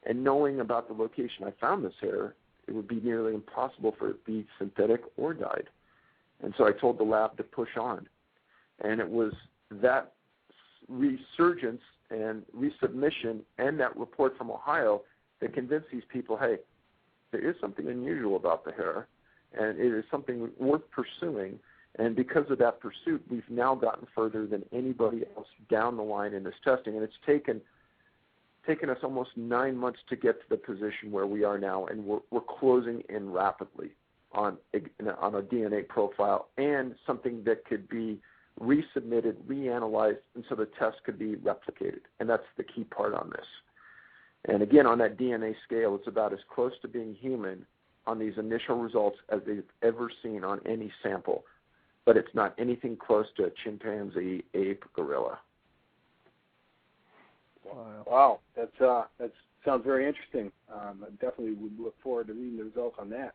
S5: And knowing about the location I found this hair, it would be nearly impossible for it to be synthetic or dyed. And so I told the lab to push on. And it was that resurgence and resubmission and that report from Ohio that convinced these people, hey, there is something unusual about the hair, and it is something worth pursuing. And because of that pursuit, we've now gotten further than anybody else down the line in this testing. And it's taken us almost 9 months to get to the position where we are now, and we're closing in rapidly on a DNA profile and something that could be resubmitted, reanalyzed, and so the test could be replicated. And that's the key part on this. And again, on that DNA scale, it's about as close to being human on these initial results as they've ever seen on any sample. But it's not anything close to a chimpanzee, ape, gorilla.
S13: Wow, that sounds very interesting. I definitely would look forward to reading the results on that.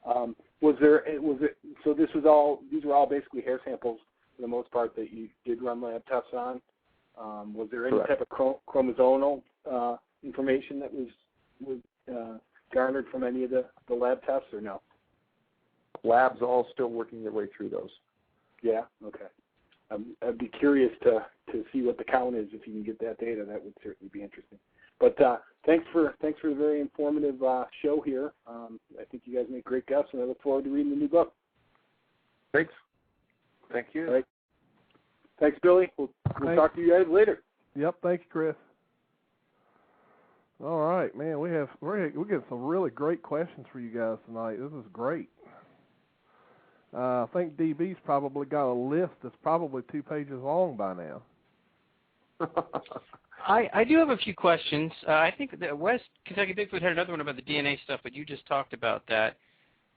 S13: So these were all basically hair samples for the most part that you did run lab tests on. Was there any type of chromosomal information that was garnered from any of the lab tests, or no?
S5: Labs all still working their way through those.
S13: Yeah. Okay. I'd be curious to see what the count is. If you can get that data, that would certainly be interesting. But thanks for a very informative show here. I think you guys make great guests, and I look forward to reading the new book.
S5: Thanks.
S6: Thank you.
S13: All right. Thanks, Billy. We'll talk to you guys later.
S3: Yep. Thank you, Chris. All right, man. We get some really great questions for you guys tonight. This is great. I think DB's probably got a list that's probably 2 pages long by now.
S4: I do have a few questions. I think that West Kentucky Bigfoot had another one about the DNA stuff, but you just talked about that.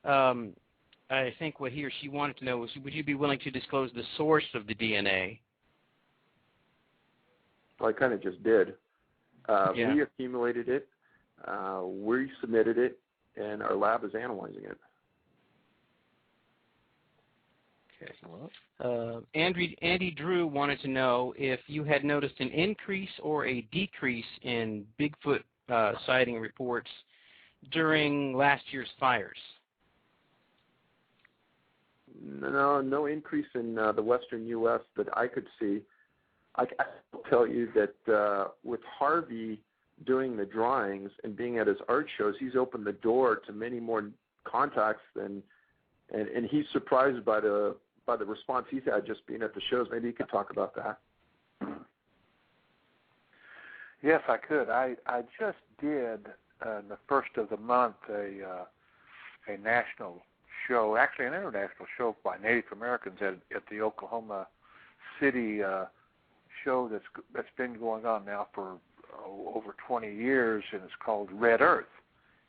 S4: I think what he or she wanted to know was, would you be willing to disclose the source of the DNA?
S5: Well, I kind of just did.
S4: Yeah.
S5: We accumulated it, we submitted it, and our lab is analyzing it.
S4: Okay. Andy Drew wanted to know if you had noticed an increase or a decrease in Bigfoot sighting reports during last year's fires.
S5: No increase in the western U.S. that I could see. I will tell you that with Harvey doing the drawings and being at his art shows, he's opened the door to many more contacts and he's surprised by the response he's had just being at the shows. Maybe you could talk about that.
S6: Yes, I could. I just did the first of the month a national show, actually an international show by Native Americans at the Oklahoma City show that's been going on now for over 20 years, and it's called Red Earth,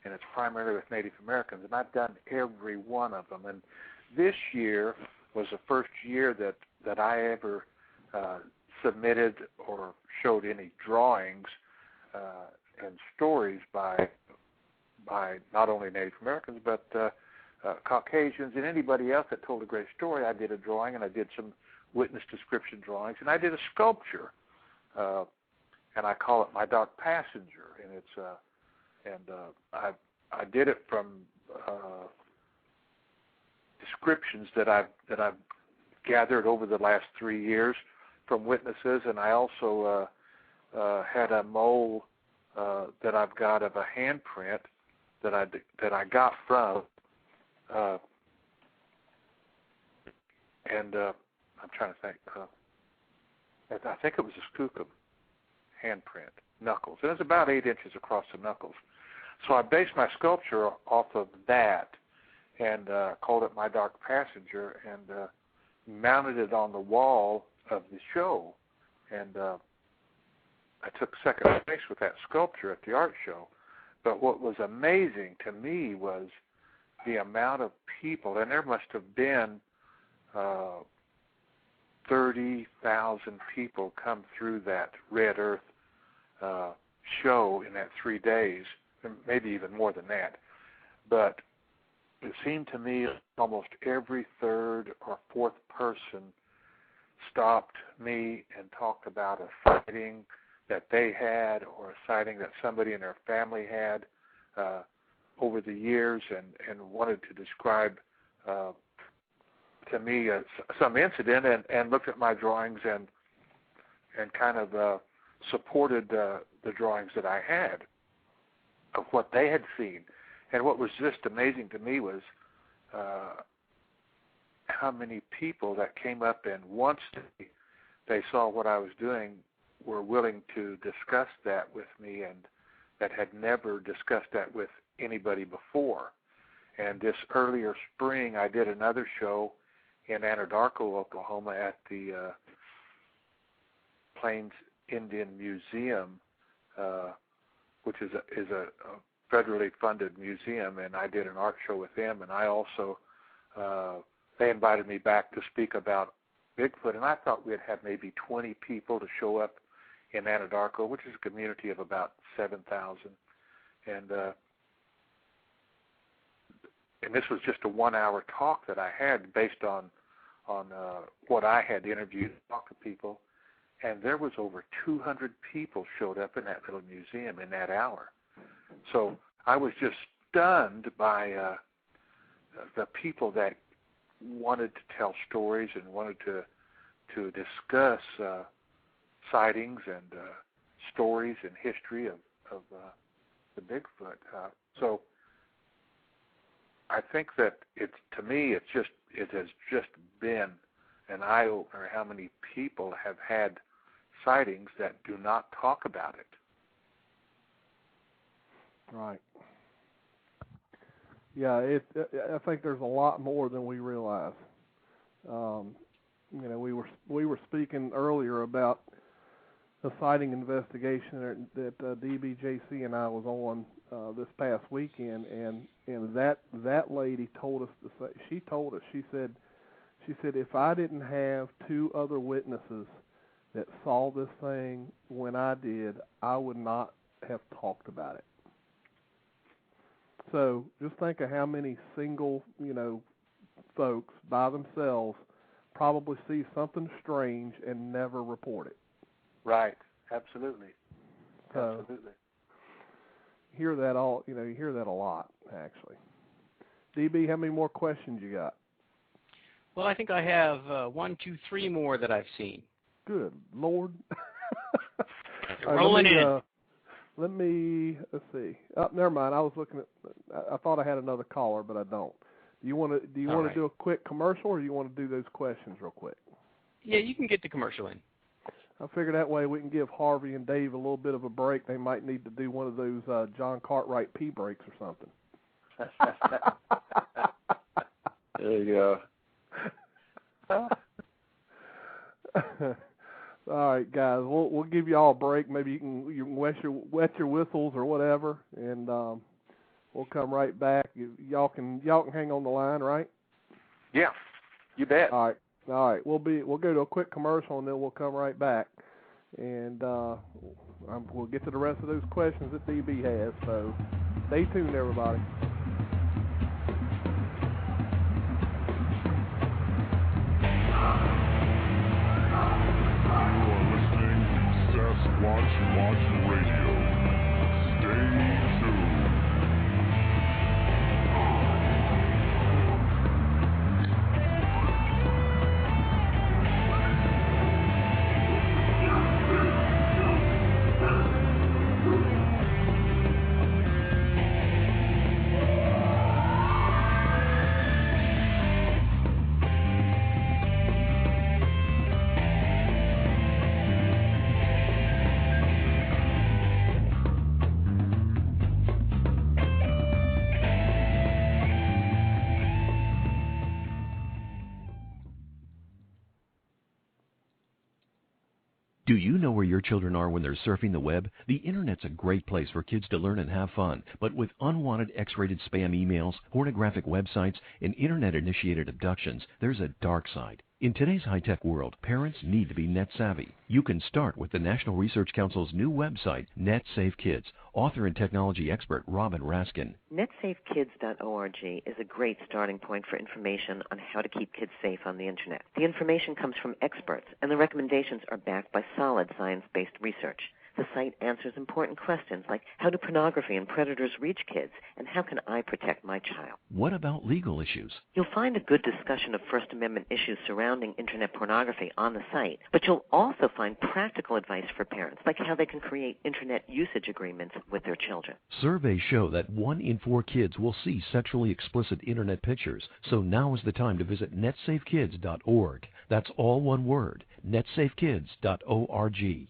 S6: and it's primarily with Native Americans, and I've done every one of them. And this year was the first year that I ever submitted or showed any drawings and stories by not only Native Americans but Caucasians and anybody else that told a great story. I did a drawing, and I did some witness description drawings, and I did a sculpture, and I call it My Dark Passenger, and it's I did it from descriptions that I've gathered over the last 3 years from witnesses, and I also had a mole that I've got of a handprint that I got from and I'm trying to think. I think it was a skookum handprint, knuckles. And it's about 8 inches across the knuckles. So I based my sculpture off of that and called it My Dark Passenger and mounted it on the wall of the show. And I took second place with that sculpture at the art show. But what was amazing to me was the amount of people, and there must have been 30,000 people come through that Red Earth show in that 3 days, maybe even more than that. But it seemed to me almost every third or fourth person stopped me and talked about a sighting that they had or a sighting that somebody in their family had over the years and wanted to describe to me some incident and looked at my drawings and kind of supported the drawings that I had of what they had seen. And what was just amazing to me was how many people that came up and once they saw what I was doing were willing to discuss that with me and that had never discussed that with anybody before. And this earlier spring, I did another show in Anadarko, Oklahoma at the Plains Indian Museum, which is a federally funded museum, and I did an art show with them, and I also, they invited me back to speak about Bigfoot, and I thought we'd have maybe 20 people to show up in Anadarko, which is a community of about 7,000, and this was just a 1-hour talk that I had based on what I had interviewed and talked to people, and there was over 200 people showed up in that little museum in that hour. So I was just stunned by the people that wanted to tell stories and wanted to discuss sightings and stories and history of the Bigfoot. So I think that to me it has just been an eye-opener how many people have had sightings that do not talk about it.
S3: Right. Yeah, I think there's a lot more than we realize. We were speaking earlier about a sighting investigation that DBJC and I was on this past weekend, and that lady told us she said if I didn't have 2 other witnesses that saw this thing when I did, I would not have talked about it. So just think of how many single, folks by themselves probably see something strange and never report it.
S6: Right. Absolutely.
S3: So
S6: Absolutely.
S3: You hear that a lot, actually. DB, how many more questions you got?
S4: Well, I think I have 1, 2, 3 more that I've seen.
S3: Good Lord.
S4: Rolling in.
S3: Let's see. Oh, never mind. I was looking at. I thought I had another caller, but I don't. Do you want to do a quick commercial, or do you want to do those questions real quick?
S4: Yeah, you can get the commercial in.
S3: I figure that way we can give Harvey and Dave a little bit of a break. They might need to do one of those John Cartwright pee breaks or something.
S5: There you go.
S3: All right, guys. We'll give you all a break. Maybe you can wet your whistles or whatever, and we'll come right back. Y'all can hang on the line, right?
S6: Yeah, you bet.
S3: All right. We'll go to a quick commercial, and then we'll come right back, and we'll get to the rest of those questions that DB has. So stay tuned, everybody.
S2: Sasquatch Radio. Stay tuned.
S14: Do you know where your children are when they're surfing the web? The Internet's a great place for kids to learn and have fun, but with unwanted X-rated spam emails, pornographic websites, and Internet-initiated abductions, there's a dark side. In today's high-tech world, parents need to be net savvy. You can start with the National Research Council's new website, Net Safe Kids. Author and technology expert Robin Raskin.
S15: NetSafeKids.org is a great starting point for information on how to keep kids safe on the Internet. The information comes from experts, and the recommendations are backed by solid science-based research. The site answers important questions like how do pornography and predators reach kids, and how can I protect my child?
S14: What about legal issues?
S15: You'll find a good discussion of First Amendment issues surrounding Internet pornography on the site, but you'll also find practical advice for parents, like how they can create Internet usage agreements with their children.
S14: Surveys show that 1 in 4 kids will see sexually explicit Internet pictures, so now is the time to visit netsafekids.org. That's all one word, netsafekids.org.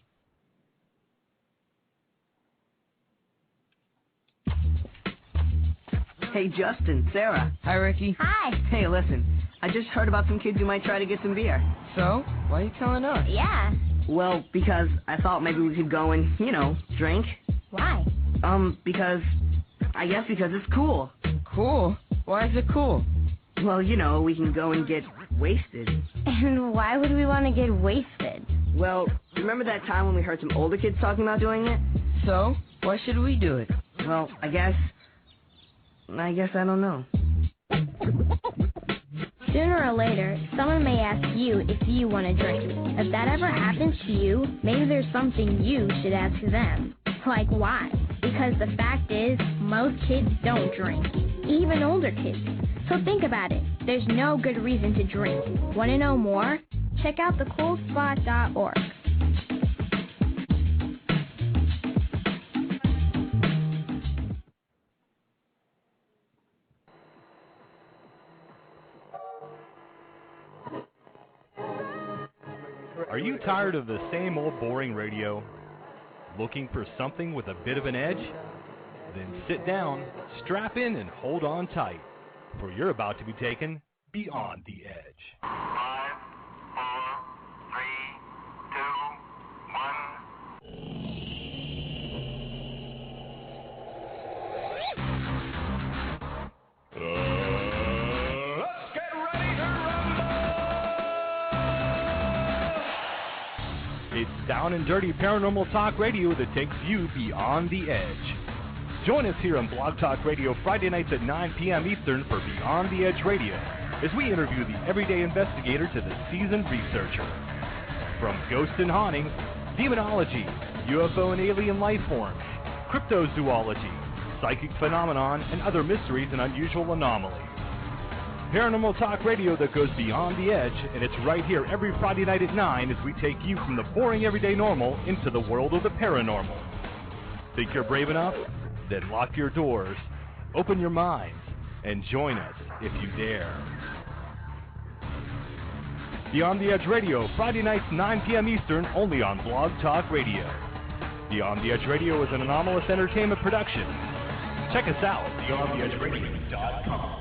S16: Hey, Justin, Sarah.
S17: Hi, Ricky.
S16: Hi. Hey, listen. I just heard about some kids who might try to get some beer.
S17: So? Why are you telling us?
S16: Yeah. Well, because I thought maybe we could go and, drink.
S17: Why?
S16: Because it's cool.
S17: Cool? Why is it cool?
S16: Well, we can go and get wasted.
S18: And why would we want to get wasted?
S16: Well, remember that time when we heard some older kids talking about doing it?
S17: So? Why should we do it?
S16: Well, I guess I don't know.
S18: Sooner or later, someone may ask you if you want to drink. If that ever happens to you, maybe there's something you should ask them. Like why? Because the fact is, most kids don't drink. Even older kids. So think about it. There's no good reason to drink. Want to know more? Check out thecoolspot.org.
S19: Are you tired of the same old boring radio? Looking for something with a bit of an edge? Then sit down, strap in, and hold on tight, for you're about to be taken beyond the edge. 5, 4, 3, 2, 1. Let's get ready to rumble! It's Down and Dirty Paranormal Talk Radio that takes you beyond the edge. Join us here on Blog Talk Radio Friday nights at 9 p.m. Eastern for Beyond the Edge Radio, as we interview the everyday investigator to the seasoned researcher. From ghosts and hauntings, demonology, UFO and alien life forms, cryptozoology, psychic phenomenon, and other mysteries and unusual anomalies. Paranormal Talk Radio that goes beyond the edge, and it's right here every Friday night at 9 as we take you from the boring everyday normal into the world of the paranormal. Think you're brave enough? Then lock your doors, open your minds, and join us if you dare. Beyond the Edge Radio, Friday nights 9 p.m. Eastern, only on Blog Talk Radio. Beyond the Edge Radio is an anomalous entertainment production. Check us out at beyondtheedgeradio.com.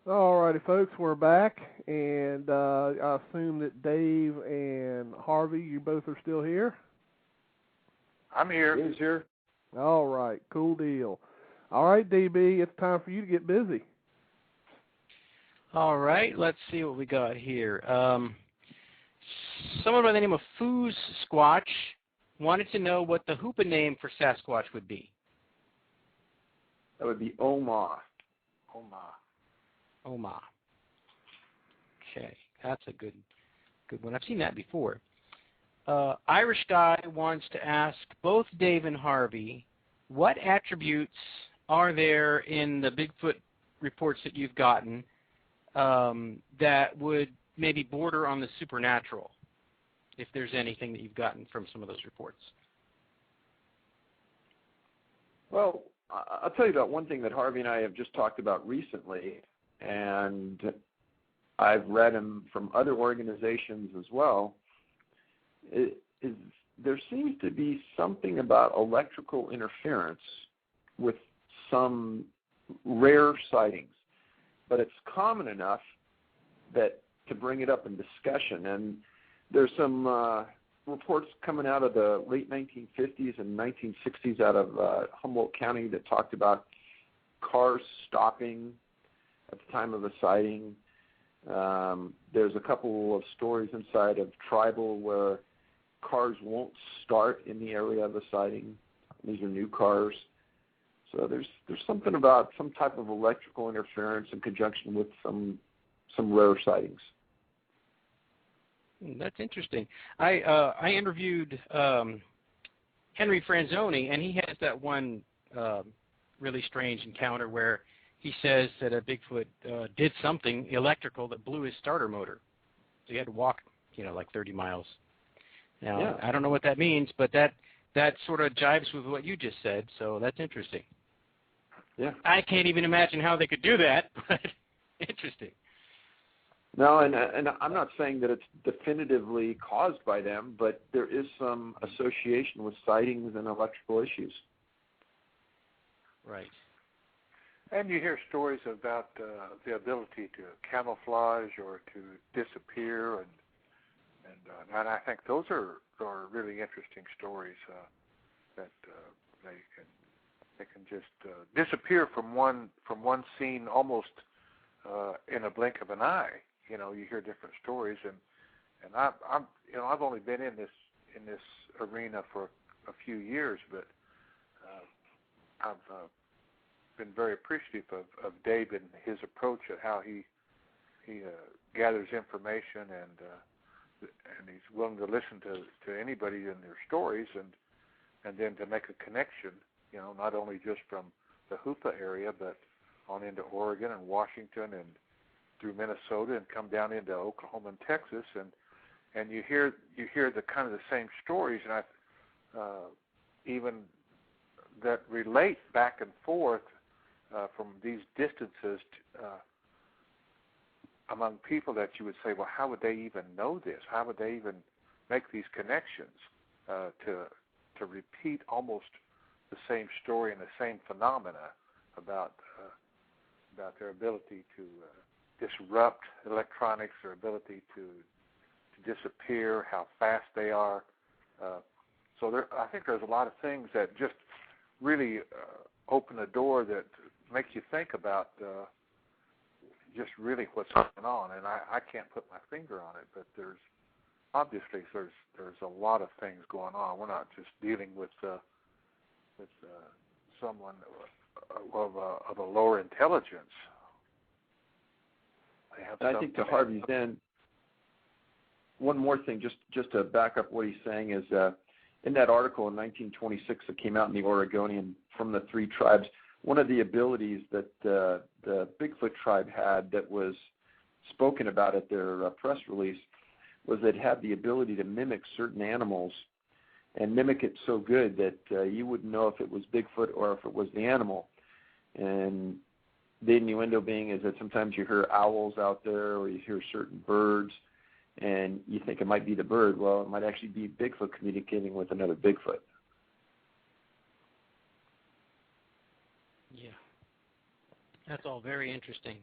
S3: Alrighty, folks, we're back, and I assume that Dave and Harvey, you both are still here?
S6: I'm here.
S5: Dave's here.
S3: All right, cool deal. All right, DB, it's time for you to get busy.
S4: All right, let's see what we got here. Someone by the name of Foos Squatch wanted to know what the Hoopa name for Sasquatch would be.
S5: That would be Oma.
S4: Oma. Okay, that's a good one. I've seen that before. Irish Guy wants to ask both Dave and Harvey, what attributes are there in the Bigfoot reports that you've gotten that would maybe border on the supernatural, if there's anything that you've gotten from some of those reports?
S5: Well, I'll tell you about one thing that Harvey and I have just talked about recently, and I've read them from other organizations as well. There seems to be something about electrical interference with some rare sightings, but it's common enough that to bring it up in discussion. And there's some reports coming out of the late 1950s and 1960s out of Humboldt County that talked about cars stopping at the time of a sighting. There's a couple of stories inside of Tribal where cars won't start in the area of a sighting. These are new cars. So there's something about some type of electrical interference in conjunction with some rare sightings.
S4: That's interesting. I interviewed Henry Franzoni, and he has that one really strange encounter where he says that a Bigfoot did something electrical that blew his starter motor. So he had to walk, like 30 miles. Now, yeah. I don't know what that means, but that sort of jives with what you just said, so that's interesting.
S5: Yeah.
S4: I can't even imagine how they could do that, but interesting.
S5: No, and I'm not saying that it's definitively caused by them, but there is some association with sightings and electrical issues.
S4: Right.
S6: And you hear stories about the ability to camouflage or to disappear, and I think those are really interesting stories that they can just disappear from one scene almost in a blink of an eye. You hear different stories, and I've only been in this arena for a few years, but I've been very appreciative of Dave and his approach at how he gathers information, and he's willing to listen to anybody in their stories, and then to make a connection, not only just from the Hoopa area, but on into Oregon and Washington and through Minnesota and come down into Oklahoma and Texas, and you hear the kind of the same stories, and even that relate back and forth from these distances among people that you would say, well, how would they even know this? How would they even make these connections to repeat almost the same story and the same phenomena about their ability to disrupt electronics, their ability to disappear, how fast they are. So I think there's a lot of things that just really open a door that make you think about just really what's going on. And I can't put my finger on it, but there's a lot of things going on. We're not just dealing with someone of a lower intelligence.
S5: I think to Harvey's end, one more thing, just to back up what he's saying, is in that article in 1926 that came out in the Oregonian from the three tribes, one of the abilities that the Bigfoot tribe had that was spoken about at their press release was it had the ability to mimic certain animals and mimic it so good that you wouldn't know if it was Bigfoot or if it was the animal. And the innuendo being is that sometimes you hear owls out there or you hear certain birds and you think it might be the bird. Well, it might actually be Bigfoot communicating with another Bigfoot.
S4: Yeah. That's all very interesting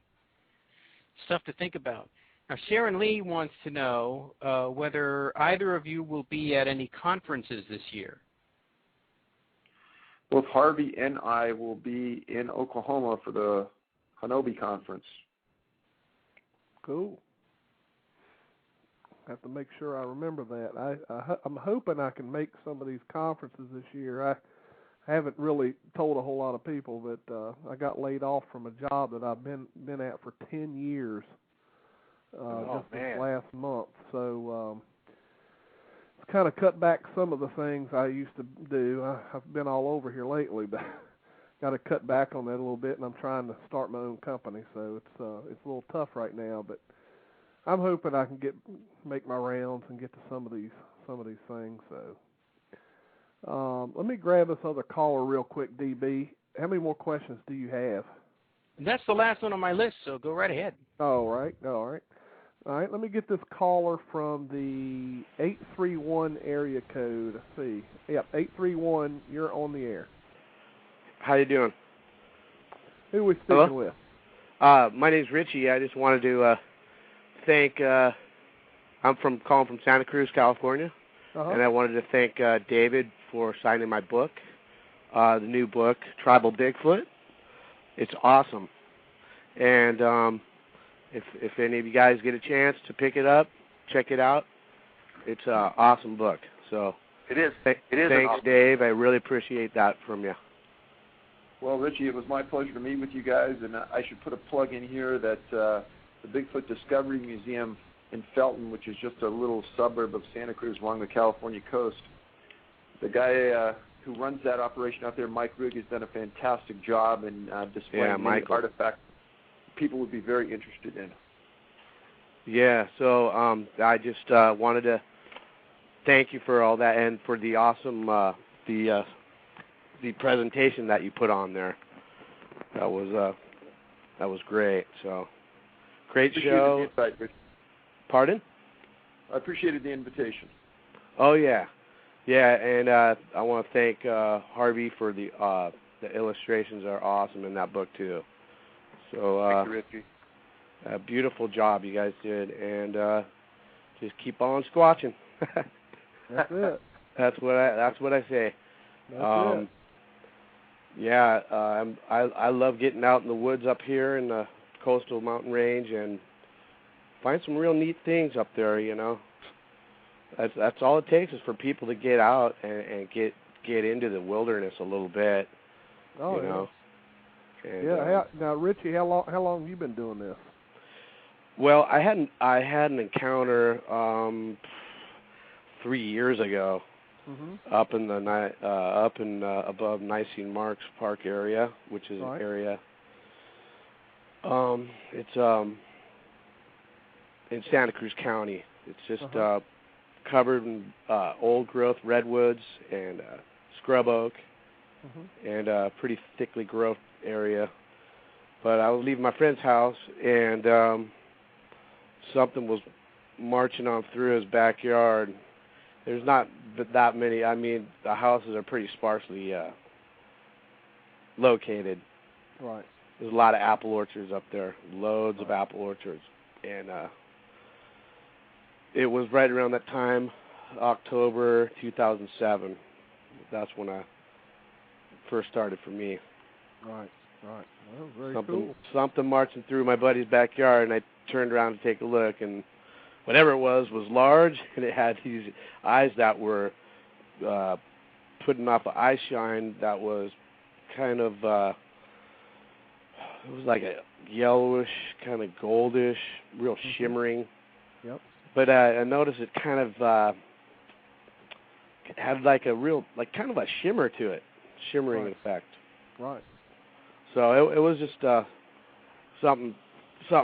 S4: stuff to think about. Now, Sharon Lee wants to know whether either of you will be at any conferences this year.
S5: Both Harvey and I will be in Oklahoma for the Hanobi Conference.
S3: Cool. I have to make sure I remember that. I'm hoping I can make some of these conferences this year. I haven't really told a whole lot of people, but I got laid off from a job that I've been at for 10 years this last month. So it's kind of cut back some of the things I used to do. I've been all over here lately, but got to cut back on that a little bit, and I'm trying to start my own company, so it's a little tough right now, but I'm hoping I can make my rounds and get to some of these things. So let me grab this other caller real quick, DB. How many more questions do you have?
S4: That's the last one on my list, so go right ahead.
S3: All right. Let me get this caller from the 831 area code. Let's see. Yep, 831. You're on the air.
S20: How you doing?
S3: Who are we speaking with?
S20: My name's Richie. I just wanted to thank. I'm calling from Santa Cruz, California, and I wanted to thank David for signing my book, the new book, Tribal Bigfoot. It's awesome, and if any of you guys get a chance to pick it up, check it out. It's an awesome book. So
S5: it is.
S20: Thanks,
S5: awesome.
S20: Dave. I really appreciate that from you.
S5: Well, Richie, it was my pleasure to meet with you guys, and I should put a plug in here that the Bigfoot Discovery Museum in Felton, which is just a little suburb of Santa Cruz along the California coast, the guy who runs that operation out there, Mike Rigg, has done a fantastic job in displaying many artifacts people would be very interested in.
S20: Yeah, so I just wanted to thank you for all that and for the awesome the presentation that you put on there. That was great. So great show.
S5: Appreciated the invite, Richard.
S20: Pardon?
S5: I appreciated the invitation.
S20: Oh yeah, and I want to thank Harvey for the illustrations are awesome in that book too. So
S5: thank you, Richie.
S20: A beautiful job you guys did, and just keep on squatching.
S3: That's it.
S20: That's what I say.
S3: That's it.
S20: Yeah, I love getting out in the woods up here in the coastal mountain range and find some real neat things up there. You know, that's all it takes is for people to get out and get into the wilderness a little bit.
S3: Oh,
S20: you know. And,
S3: now, Richie, how long have you been doing this?
S20: Well, I had an encounter 3 years ago.
S3: Mm-hmm.
S20: Up in above Nicene Marks Park area, which is an area. It's in Santa Cruz County. It's just covered in old growth redwoods and scrub oak, and a pretty thickly growth area. But I was leaving my friend's house, and something was marching on through his backyard. There's not that many. I mean, the houses are pretty sparsely located.
S3: Right.
S20: There's a lot of apple orchards up there, loads of apple orchards. And it was right around that time, October 2007. That's when I first started for me.
S3: Right. Well, very cool.
S20: Something marching through my buddy's backyard, and I turned around to take a look, and whatever it was large, and it had these eyes that were putting off an eye shine that was kind of, it was like a yellowish, kind of goldish, real shimmering.
S3: Yep.
S20: But I noticed it kind of had like a real, like kind of a shimmer to it, shimmering effect.
S3: Right.
S20: So it was just something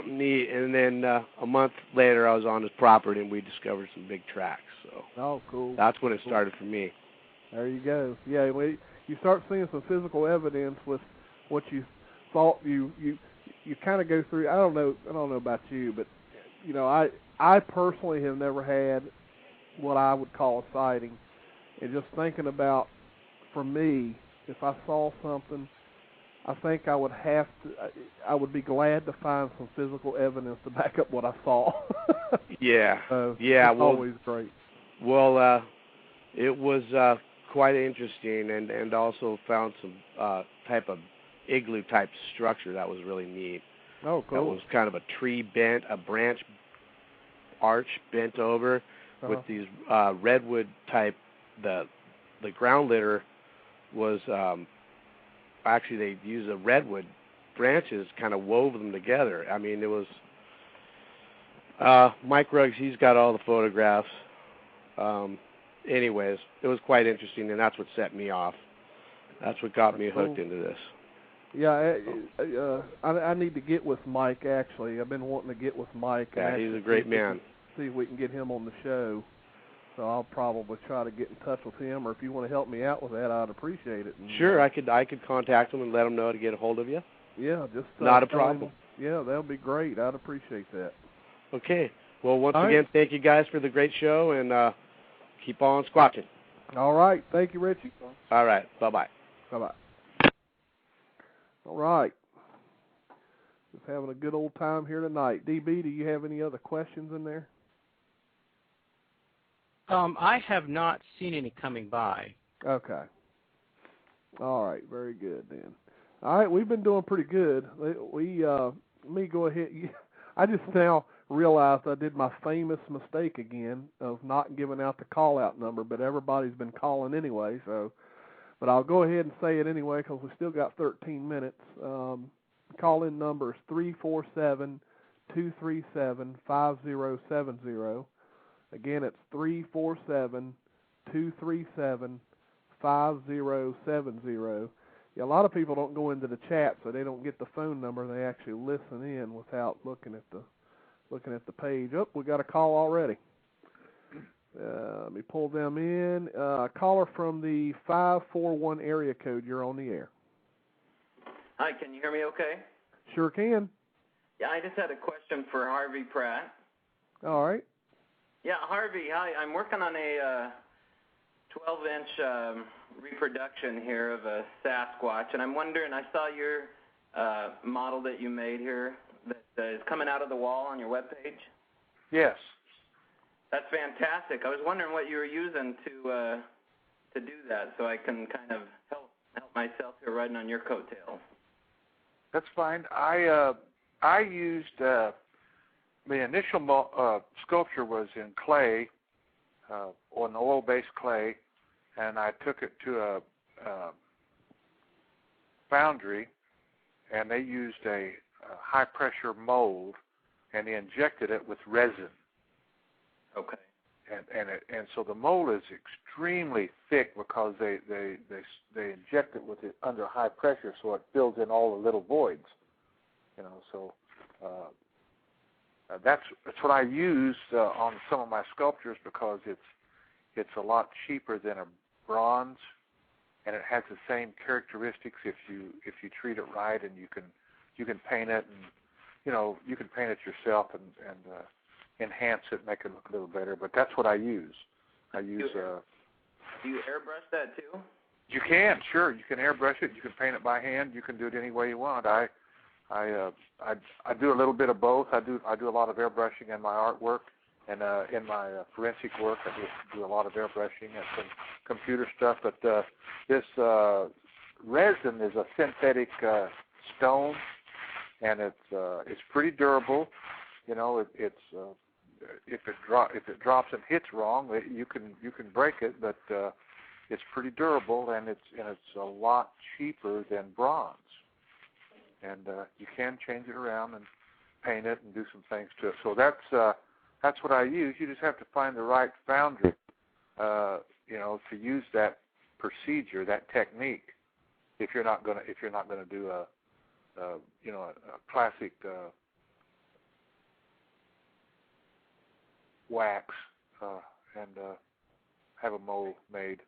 S20: neat, and then a month later I was on his property and we discovered some big tracks. So
S3: cool.
S20: That's when it started for me.
S3: There you go. Yeah, you start seeing some physical evidence with what you thought you kind of go through. I don't know about you, but you know, I personally have never had what I would call a sighting, and just thinking about, for me, if I saw something, I think I would be glad to find some physical evidence to back up what I saw.
S20: Yeah.
S3: It's always great.
S20: Well, it was quite interesting, and also found some type of igloo type structure that was really neat.
S3: Oh, cool.
S20: That was kind of a branch arch bent over with these redwood type. The ground litter was actually they used a redwood branches, kind of wove them together. I mean, it was Mike Ruggs. He's got all the photographs. Anyways, it was quite interesting, and that's what set me off. That's what got me hooked into this.
S3: Yeah, I need to get with Mike, actually. I've been wanting to get with Mike.
S20: Yeah, he's a great man.
S3: See if we can get him on the show. So I'll probably try to get in touch with him, or if you want to help me out with that, I'd appreciate it. And,
S20: sure, I could contact him and let him know to get a hold of you.
S3: Yeah, just
S20: not a problem.
S3: Yeah, that would be great. I'd appreciate that.
S20: Okay. Well, once again, thank you guys for the great show, and keep on squatching.
S3: All right. Thank you, Richie.
S20: All right. Bye-bye.
S3: Bye-bye. All right. Just having a good old time here tonight. DB, do you have any other questions in there?
S4: I have not seen any coming by.
S3: Okay. All right. Very good, then. All right. We've been doing pretty good. Let me go ahead. I just now realized I did my famous mistake again of not giving out the call-out number, but everybody's been calling anyway, so... But I'll go ahead and say it anyway because we still got 13 minutes. Call-in number is 347-237-5070. Again, it's 347-237-5070. Yeah, a lot of people don't go into the chat, so they don't get the phone number. They actually listen in without looking at the page. Oh, we got a call already. Let me pull them in. Caller from the 541 area code. You're on the air.
S21: Hi, can you hear me okay?
S3: Sure can.
S21: Yeah, I just had a question for Harvey Pratt.
S3: All right.
S21: Yeah, Harvey, hi. I'm working on a 12-inch reproduction here of a Sasquatch, and I'm wondering, I saw your model that you made here that is coming out of the wall on your webpage.
S6: Yes.
S21: That's fantastic. I was wondering what you were using to do that, so I can kind of help myself here riding on your coattails.
S6: That's fine. I used the initial sculpture was in clay, on oil-based clay, and I took it to a foundry, and they used a high-pressure mold, and they injected it with resin.
S21: Okay.
S6: And so the mold is extremely thick because they inject it with it under high pressure, so it fills in all the little voids. You know, so that's what I use on some of my sculptures because it's a lot cheaper than a bronze, and it has the same characteristics if you treat it right, and you can paint it, and you can paint it yourself and enhance it, make it look a little better. But that's what I use. Do you
S21: airbrush that too?
S6: You can, sure. You can airbrush it. You can paint it by hand. You can do it any way you want. I do a little bit of both. I do a lot of airbrushing in my artwork, and in my forensic work, I do a lot of airbrushing and some computer stuff. But this resin is a synthetic stone, and it's pretty durable. You know, if it drops and hits wrong, you can break it, but it's pretty durable, and it's a lot cheaper than bronze. And you can change it around and paint it and do some things to it. So that's what I use. You just have to find the right foundry, to use that procedure, that technique. If you're not gonna do a classic wax and have a mold made.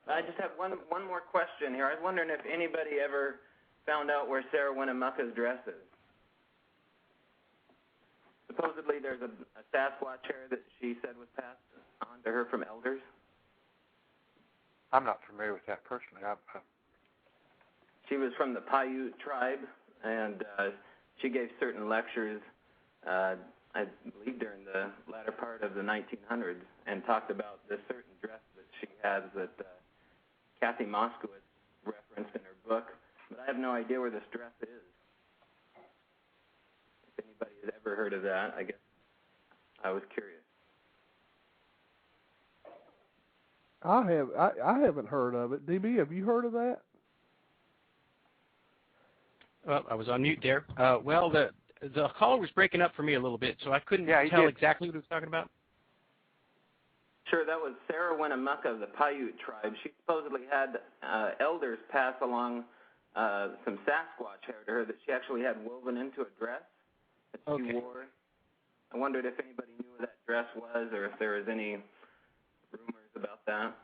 S21: I just have one more question here. I was wondering if anybody ever found out where Sarah Winnemucca's dress is. Supposedly there's a Sasquatch hair that she said was passed on to her from elders.
S6: I'm not familiar with that personally.
S21: She was from the Paiute tribe, and she gave certain lectures, I believe during the latter part of the 1900s, and talked about this certain dress that she has that Kathy Moskowitz referenced in her book, but I have no idea where this dress is. anybody had ever heard of that. I guess I was curious.
S3: I haven't heard of it. DB, have you heard of that?
S4: Well, I was on mute there. Well, the caller was breaking up for me a little bit, so I couldn't tell exactly what he was talking about.
S21: Sure, that was Sarah Winnemucca of the Paiute tribe. She supposedly had elders pass along some Sasquatch hair to her that she actually had woven into a dress that she wore. I wondered if anybody knew what that dress was or if there was any rumors about that.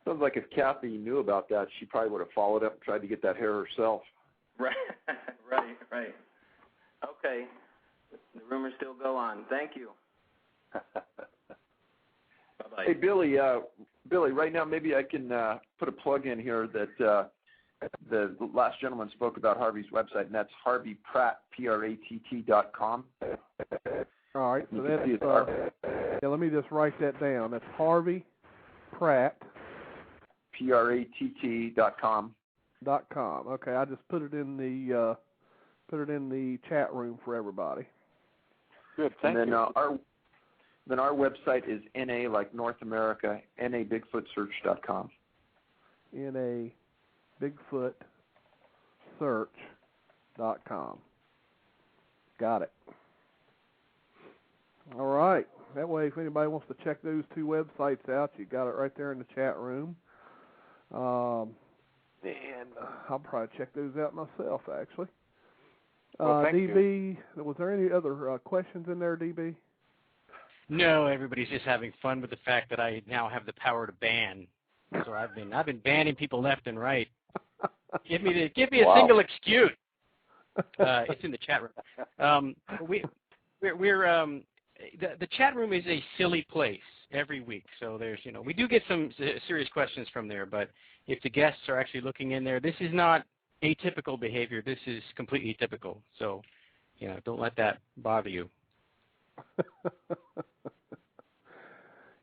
S5: Sounds like if Kathy knew about that, she probably would have followed up and tried to get that hair herself.
S21: Right, right. Okay. The rumors still go on. Thank you. Bye-bye.
S5: Hey, Billy, right now maybe I can put a plug in here that the last gentleman spoke about Harvey's website, and that's Harvey Pratt, PRATT.com.
S3: All right, so that's, let me just write that down. That's Harvey Pratt.
S5: PRATT.com.
S3: .com. Okay, I just put it in the chat room for everybody.
S6: Good, thank you.
S5: Then our website is NA like North America, NABigfootSearch.com. NABigfootSearch.com. Got it. All right. That way, if anybody wants to check those two websites out, you got it right there in the chat room. And I'll probably check those out myself, actually.
S6: Well, thank
S3: DB, was there any other questions in there, DB?
S4: No, everybody's just having fun with the fact that I now have the power to ban. So I've been banning people left and right. Give me a single excuse. It's in the chat room. The chat room is a silly place every week. So there's, we do get some serious questions from there, but if the guests are actually looking in there, this is not atypical behavior. This is completely typical. So, don't let that bother you.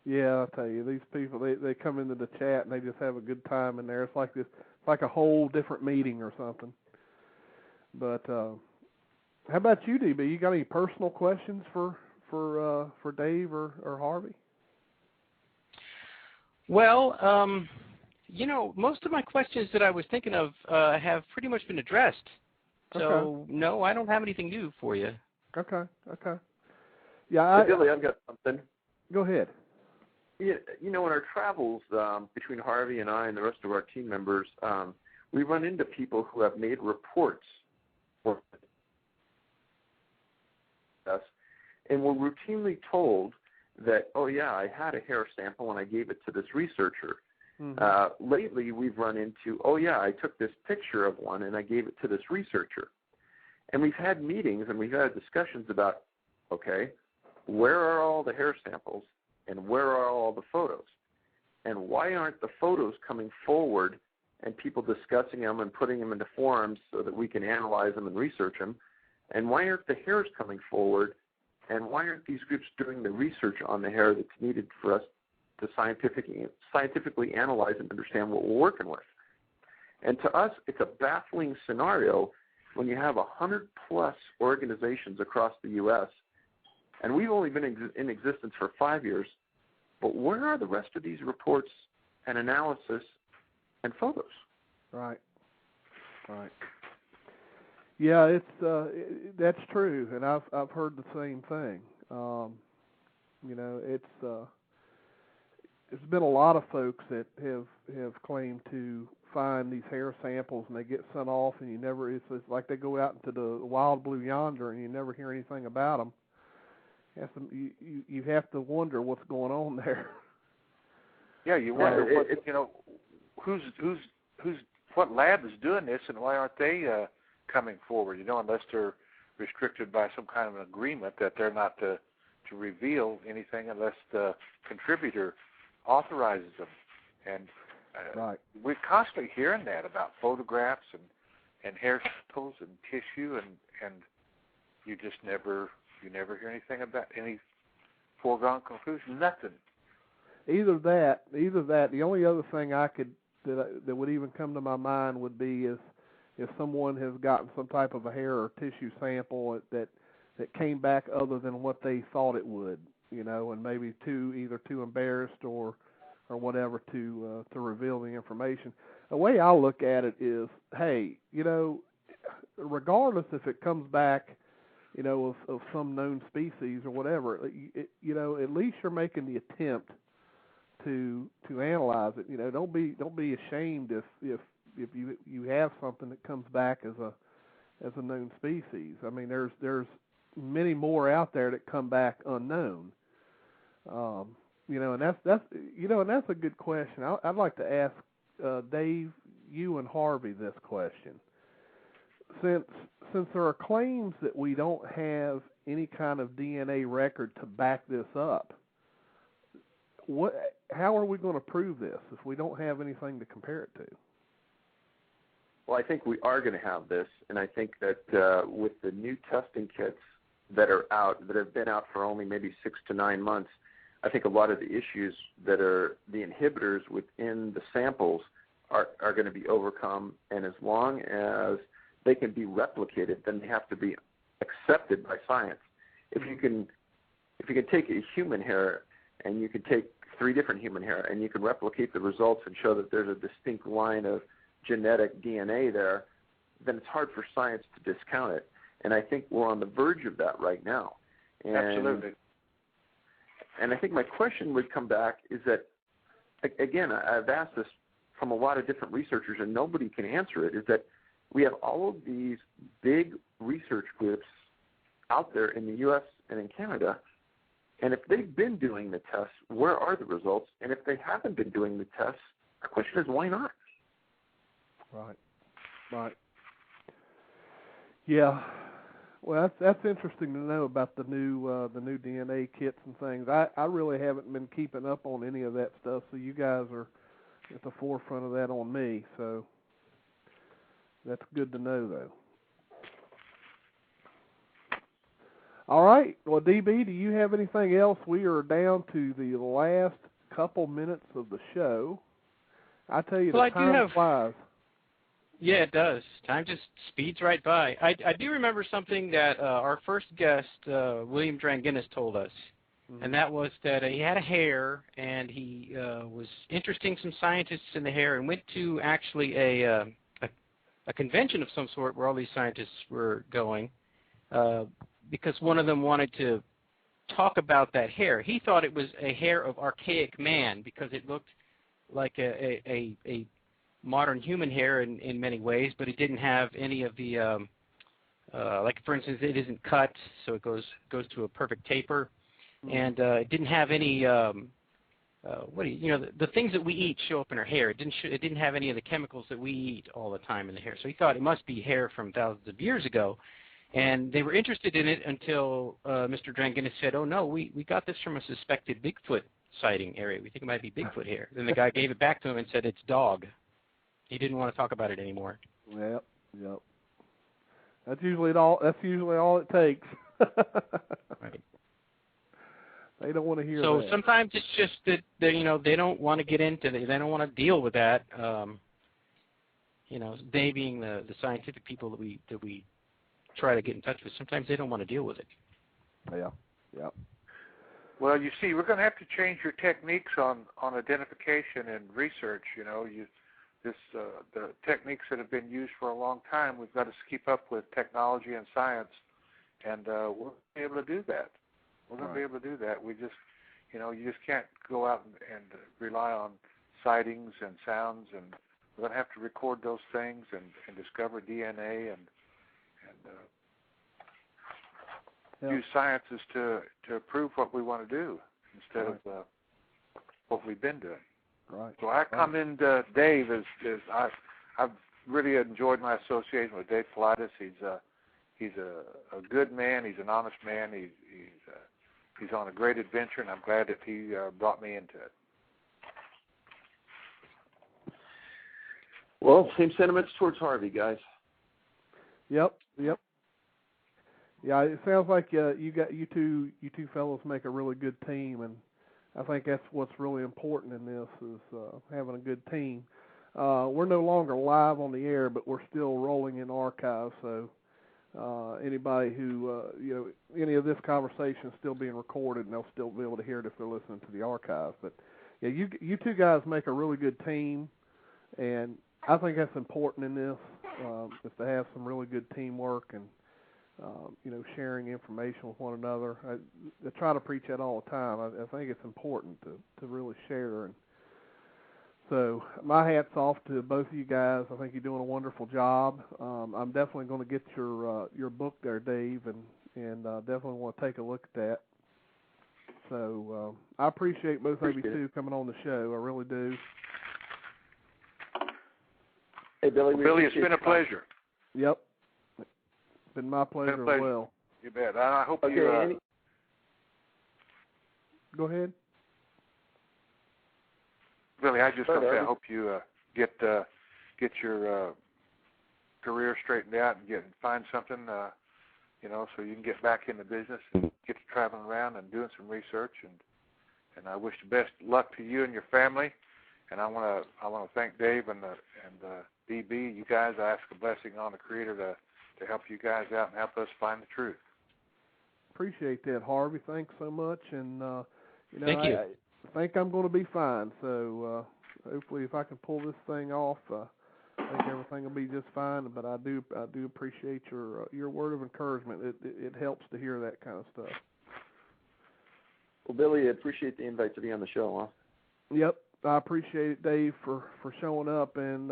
S3: Yeah, I'll tell you, these people, they come into the chat and they just have a good time in there. It's like a whole different meeting or something. But how about you, DB? You got any personal questions for Dave or Harvey?
S4: Well, most of my questions that I was thinking of have pretty much been addressed. So, no, I don't have anything new for you.
S3: Okay. Yeah,
S5: Billy, I've got something.
S3: Go ahead.
S5: Yeah, in our travels between Harvey and I and the rest of our team members, we run into people who have made reports for us, and we're routinely told that, oh yeah, I had a hair sample and I gave it to this researcher. Mm-hmm. Lately, we've run into, oh yeah, I took this picture of one and I gave it to this researcher. And we've had meetings and we've had discussions about, okay, where are all the hair samples and where are all the photos? And why aren't the photos coming forward and people discussing them and putting them into forums so that we can analyze them and research them? And why aren't the hairs coming forward? And why aren't these groups doing the research on the hair that's needed for us to scientifically analyze and understand what we're working with? And to us, it's a baffling scenario when you have 100-plus organizations across the U.S., and we've only been in existence for 5 years, but where are the rest of these reports and analysis and photos? Right.
S3: Yeah, that's true, and I've heard the same thing. There's been a lot of folks that have claimed to find these hair samples and they get sent off, and it's like they go out into the wild blue yonder and you never hear anything about them. You have to wonder what's going on there.
S6: Yeah, you wonder what lab is doing this, and why aren't they coming forward? Unless they're restricted by some kind of an agreement that they're not to reveal anything unless the contributor authorizes them. And we're constantly hearing that about photographs and hair samples and tissue, and you just never hear anything about any foregone conclusion. Nothing.
S3: Either that. The only other thing that would even come to my mind would be is if someone has gotten some type of a hair or tissue sample that came back other than what they thought it would, and maybe either too embarrassed or whatever to reveal the information. The way I look at it is, hey, regardless if it comes back, of some known species or whatever, at least you're making the attempt to analyze it. Don't be ashamed if you have something that comes back as a known species. I mean, there's many more out there that come back unknown. And that's a good question. I'd like to ask Dave, you and Harvey this question. Since there are claims that we don't have any kind of DNA record to back this up, how are we going to prove this if we don't have anything to compare it to?
S5: Well, I think we are going to have this, and I think that with the new testing kits that are out, that have been out for only maybe 6 to 9 months, I think a lot of the issues that are the inhibitors within the samples are going to be overcome, and as long as they can be replicated, then they have to be accepted by science. If you can take a human hair and you can take 3 different human hair and you can replicate the results and show that there's a distinct line of genetic DNA there, then it's hard for science to discount it. And I think we're on the verge of that right now. And,
S6: absolutely.
S5: And I think my question would come back is that, again, I've asked this from a lot of different researchers and nobody can answer it, is that we have all of these big research groups out there in the U.S. and in Canada, and if they've been doing the tests, where are the results? And if they haven't been doing the tests, our question is, why not?
S3: Right. Yeah. Well, that's interesting to know about the new DNA kits and things. I really haven't been keeping up on any of that stuff, so you guys are at the forefront of that on me, so that's good to know, though. All right. Well, DB, do you have anything else? We are down to the last couple minutes of the show. I tell you, the time flies.
S4: Yeah, it does. Time just speeds right by. I do remember something that our first guest, William Dranginis, told us, and that was that he had a hair, and he was interesting some scientists in the hair, and went to actually a convention of some sort where all these scientists were going, because one of them wanted to talk about that hair. He thought it was a hair of archaic man because it looked like a modern human hair in many ways, but it didn't have any of the, like for instance, it isn't cut, so it goes to a perfect taper, and it didn't have any, the things that we eat show up in our hair. It didn't have any of the chemicals that we eat all the time in the hair. So he thought it must be hair from thousands of years ago, and they were interested in it until Mr. Dranginis said, "Oh no, we got this from a suspected Bigfoot sighting area. We think it might be Bigfoot hair." Then the guy gave it back to him and said it's dog. He didn't want to talk about it anymore.
S3: Yep. That's usually all it takes.
S4: Right.
S3: They don't want to hear that.
S4: So sometimes it's just that they don't want to get into they don't want to deal with that. They being the scientific people that we try to get in touch with, sometimes they don't want to deal with it.
S3: Yeah.
S6: Well, you see, we're going to have to change your techniques on identification and research. The techniques that have been used for a long time, we've got to keep up with technology and science, and we're going to be able to do that. We're going to be able to do that. We just, you just can't go out and rely on sightings and sounds, and we're going to have to record those things and discover DNA and use sciences to prove what we want to do instead of what we've been doing.
S3: Right.
S6: So I come into Dave I've really enjoyed my association with Dave Paulides. He's a good man. He's an honest man. He's on a great adventure, and I'm glad that he brought me into it.
S5: Well, same sentiments towards Harvey, guys.
S3: Yep. Yeah, it sounds like you two fellows make a really good team, and I think that's what's really important in this is having a good team. we're no longer live on the air, but we're still rolling in archives. So anybody who, any of this conversation is still being recorded, and they'll still be able to hear it if they're listening to the archive. But yeah, you two guys make a really good team, and I think that's important in this, is to have some really good teamwork and, sharing information with one another. I try to preach that all the time. I think it's important to really share. And so my hat's off to both of you guys. I think you're doing a wonderful job. I'm definitely going to get your book there, Dave, and definitely want to take a look at that. So I appreciate both of you two coming on the show. I really do.
S5: Hey, Billy.
S6: Billy, it's been a pleasure.
S3: Yep. It's been my pleasure as well.
S6: You bet. I hope
S5: Okay,
S6: you...
S3: Go ahead.
S6: Billy, I just want to say I hope you get your career straightened out and find something, so you can get back in the business and get to traveling around and doing some research. And I wish the best luck to you and your family. And I want to thank Dave and DB. You guys, I ask a blessing on the Creator to help you guys out and help us find the truth.
S3: Appreciate that, Harvey. Thanks so much. And
S4: thank you.
S3: I think I'm going to be fine. So hopefully, if I can pull this thing off, I think everything will be just fine. But I do appreciate your word of encouragement. It helps to hear that kind of stuff.
S5: Well, Billy, I appreciate the invite to be on the show, huh?
S3: Yep, I appreciate it, Dave, for showing up. And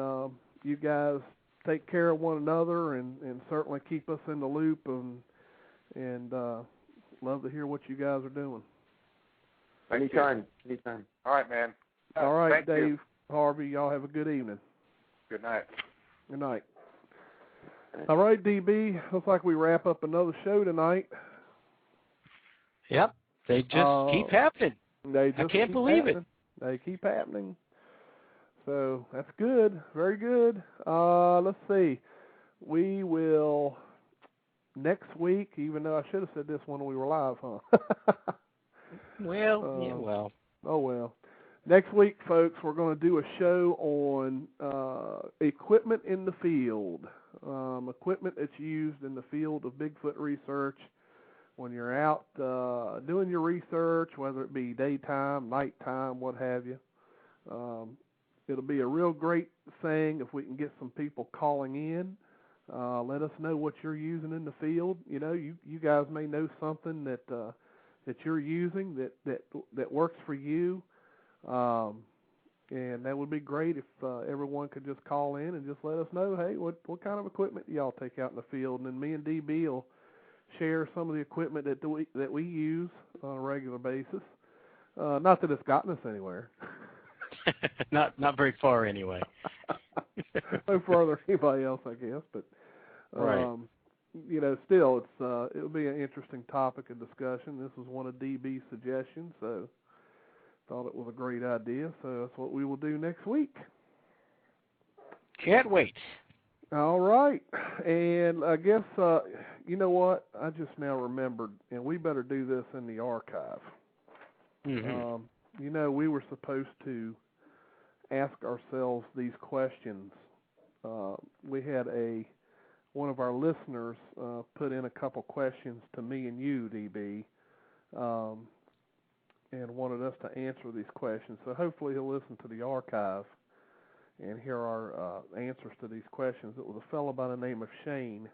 S3: you guys take care of one another and certainly keep us in the loop. And love to hear what you guys are doing.
S5: Anytime.
S6: All right, man.
S3: All right,
S6: thank
S3: Dave,
S6: you.
S3: Harvey, y'all have a good evening.
S6: Good night.
S3: Good night. All right, DB, looks like we wrap up another show tonight.
S4: Yep, they just keep happening.
S3: I
S4: can't believe it.
S3: They keep happening. So that's good, very good. Let's see. We will, next week, even though I should have said this when we were live, huh?
S4: Well, yeah, well.
S3: Oh, well. Next week, folks, we're going to do a show on equipment in the field, equipment that's used in the field of Bigfoot research when you're out doing your research, whether it be daytime, nighttime, what have you. It'll be a real great thing if we can get some people calling in. Let us know what you're using in the field. You guys may know something that you're using that works for you, and that would be great if everyone could just call in and just let us know, hey, what kind of equipment do y'all take out in the field, and then me and DB will share some of the equipment that we use on a regular basis. Not that it's gotten us anywhere.
S4: Not very far anyway.
S3: No further than anybody else, I guess, but.
S4: Right.
S3: Still, it'll be an interesting topic of discussion. This was one of DB's suggestions, so thought it was a great idea. So that's what we will do next week.
S4: Can't wait.
S3: All right, and I guess you know what? I just now remembered, and we better do this in the archive.
S4: Mm-hmm.
S3: We were supposed to ask ourselves these questions. We had one of our listeners put in a couple questions to me and you, DB, and wanted us to answer these questions. So hopefully he'll listen to the archive and hear our answers to these questions. It was a fellow by the name of Shane.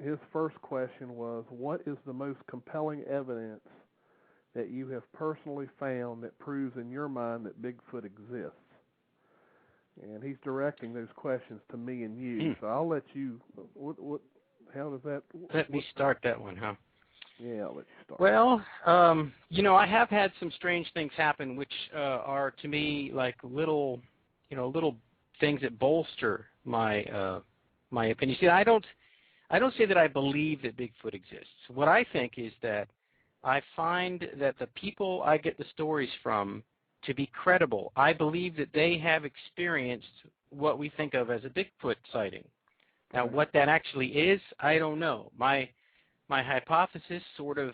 S3: His first question was, what is the most compelling evidence that you have personally found that proves in your mind that Bigfoot exists? And he's directing those questions to me and you. So I'll let you. How does that?
S4: Let me start that one, huh?
S3: Yeah, I'll let you start.
S4: Well, I have had some strange things happen, which are to me like little things that bolster my opinion. See, I don't say that I believe that Bigfoot exists. What I think is that I find that the people I get the stories from to be credible. I believe that they have experienced what we think of as a Bigfoot sighting. Now, what that actually is, I don't know. My hypothesis sort of,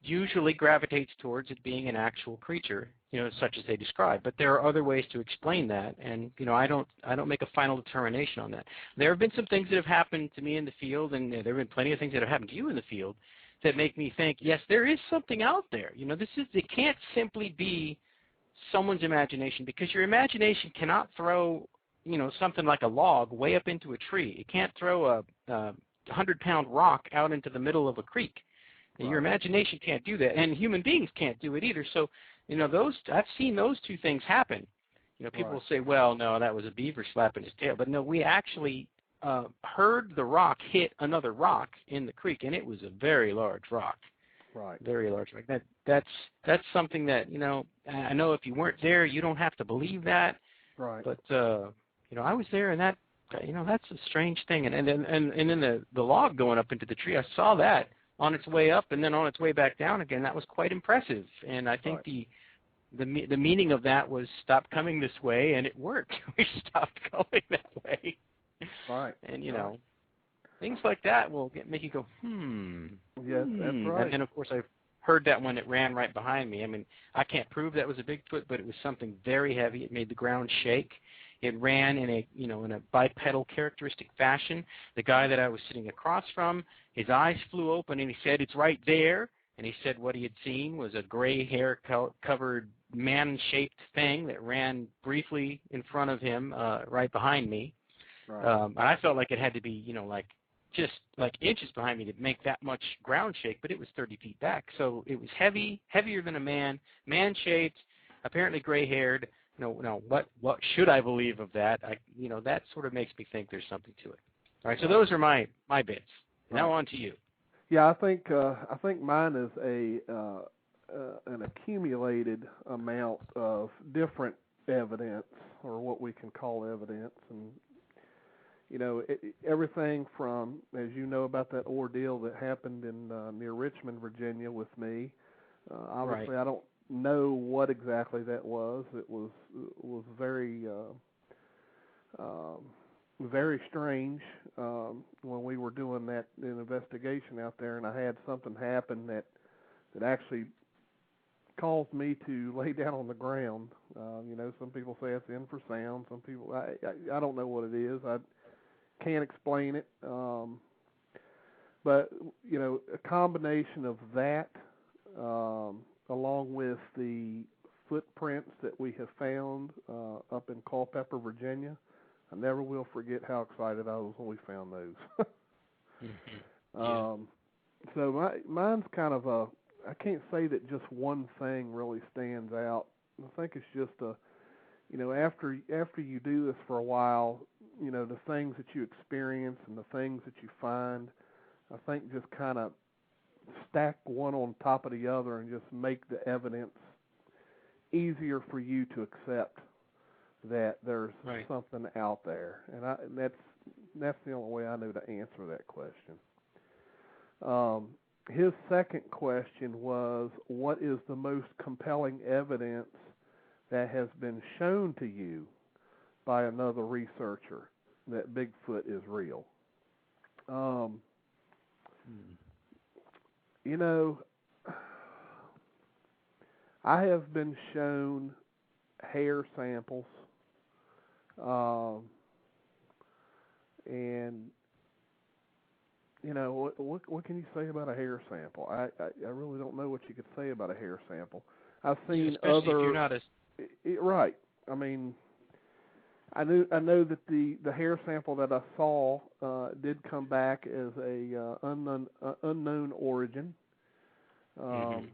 S4: usually gravitates towards it being an actual creature, such as they describe. But there are other ways to explain that, and I don't make a final determination on that. There have been some things that have happened to me in the field, and there have been plenty of things that have happened to you in the field that make me think, yes, there is something out there. It can't simply be someone's imagination, because your imagination cannot throw, something like a log way up into a tree. It can't throw a 100-pound rock out into the middle of a creek. Right. Your imagination can't do that, and human beings can't do it either. So, I've seen those two things happen. People will say, well, no, that was a beaver slapping his tail. But no, we actually heard the rock hit another rock in the creek, and it was a very large rock.
S3: Right.
S4: Very large rock. That's something that, I know if you weren't there, you don't have to believe that.
S3: Right.
S4: But, I was there, and that, that's a strange thing. And then the log going up into the tree, I saw that on its way up and then on its way back down again. That was quite impressive. And I think the meaning of that was stop coming this way, and it worked. We stopped going that way.
S3: Right.
S4: And, things like that will make you go,
S3: Yes, that's right.
S4: And then, of course, I've heard that when it ran right behind me. I mean, I can't prove that was a Bigfoot, but it was something very heavy. It made the ground shake. It ran in a bipedal characteristic fashion. The guy that I was sitting across from, his eyes flew open, and he said, "It's right there." And he said what he had seen was a gray hair-covered man-shaped thing that ran briefly in front of him, right behind me. Right. And I felt like it had to be, just like inches behind me to make that much ground shake, but it was 30 feet back. So it was heavier than a man-shaped, apparently gray-haired. No, what should I believe of that? That sort of makes me think there's something to it. All right, so those are my bits. Now on to you.
S3: Yeah, I think mine is an accumulated amount of different evidence, or what we can call evidence, and everything from, as you know, about that ordeal that happened in near Richmond, Virginia, with me. Obviously, I don't know what exactly that was. It was very very strange when we were doing that investigation out there, and I had something happen that actually caused me to lay down on the ground. Some people say it's infrasound. Some people, I don't know what it is. I can't explain it. But a combination of that, along with the footprints that we have found up in Culpeper, Virginia. I never will forget how excited I was when we found those. So mine's kind of I can't say that just one thing really stands out. I think it's just after you do this for a while, the things that you experience and the things that you find, I think just kind of stack one on top of the other and just make the evidence easier for you to accept that there's something out there, and that's the only way I know to answer that question. His second question was, what is the most compelling evidence that has been shown to you by another researcher that Bigfoot is real? I have been shown hair samples, and what can you say about a hair sample? I really don't know what you could say about a hair sample. I've seen
S4: especially
S3: other.
S4: If you're not as...
S3: Right. I mean, I know that the hair sample that I saw did come back as a unknown origin. Of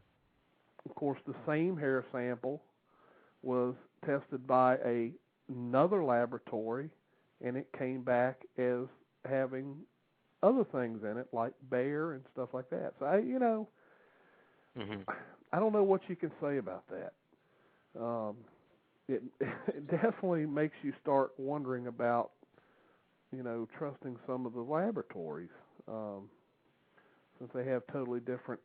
S3: course, the same hair sample was tested by another laboratory, and it came back as having other things in it, like bear and stuff like that. So I don't know what you can say about that. It definitely makes you start wondering about, trusting some of the laboratories, since they have totally different,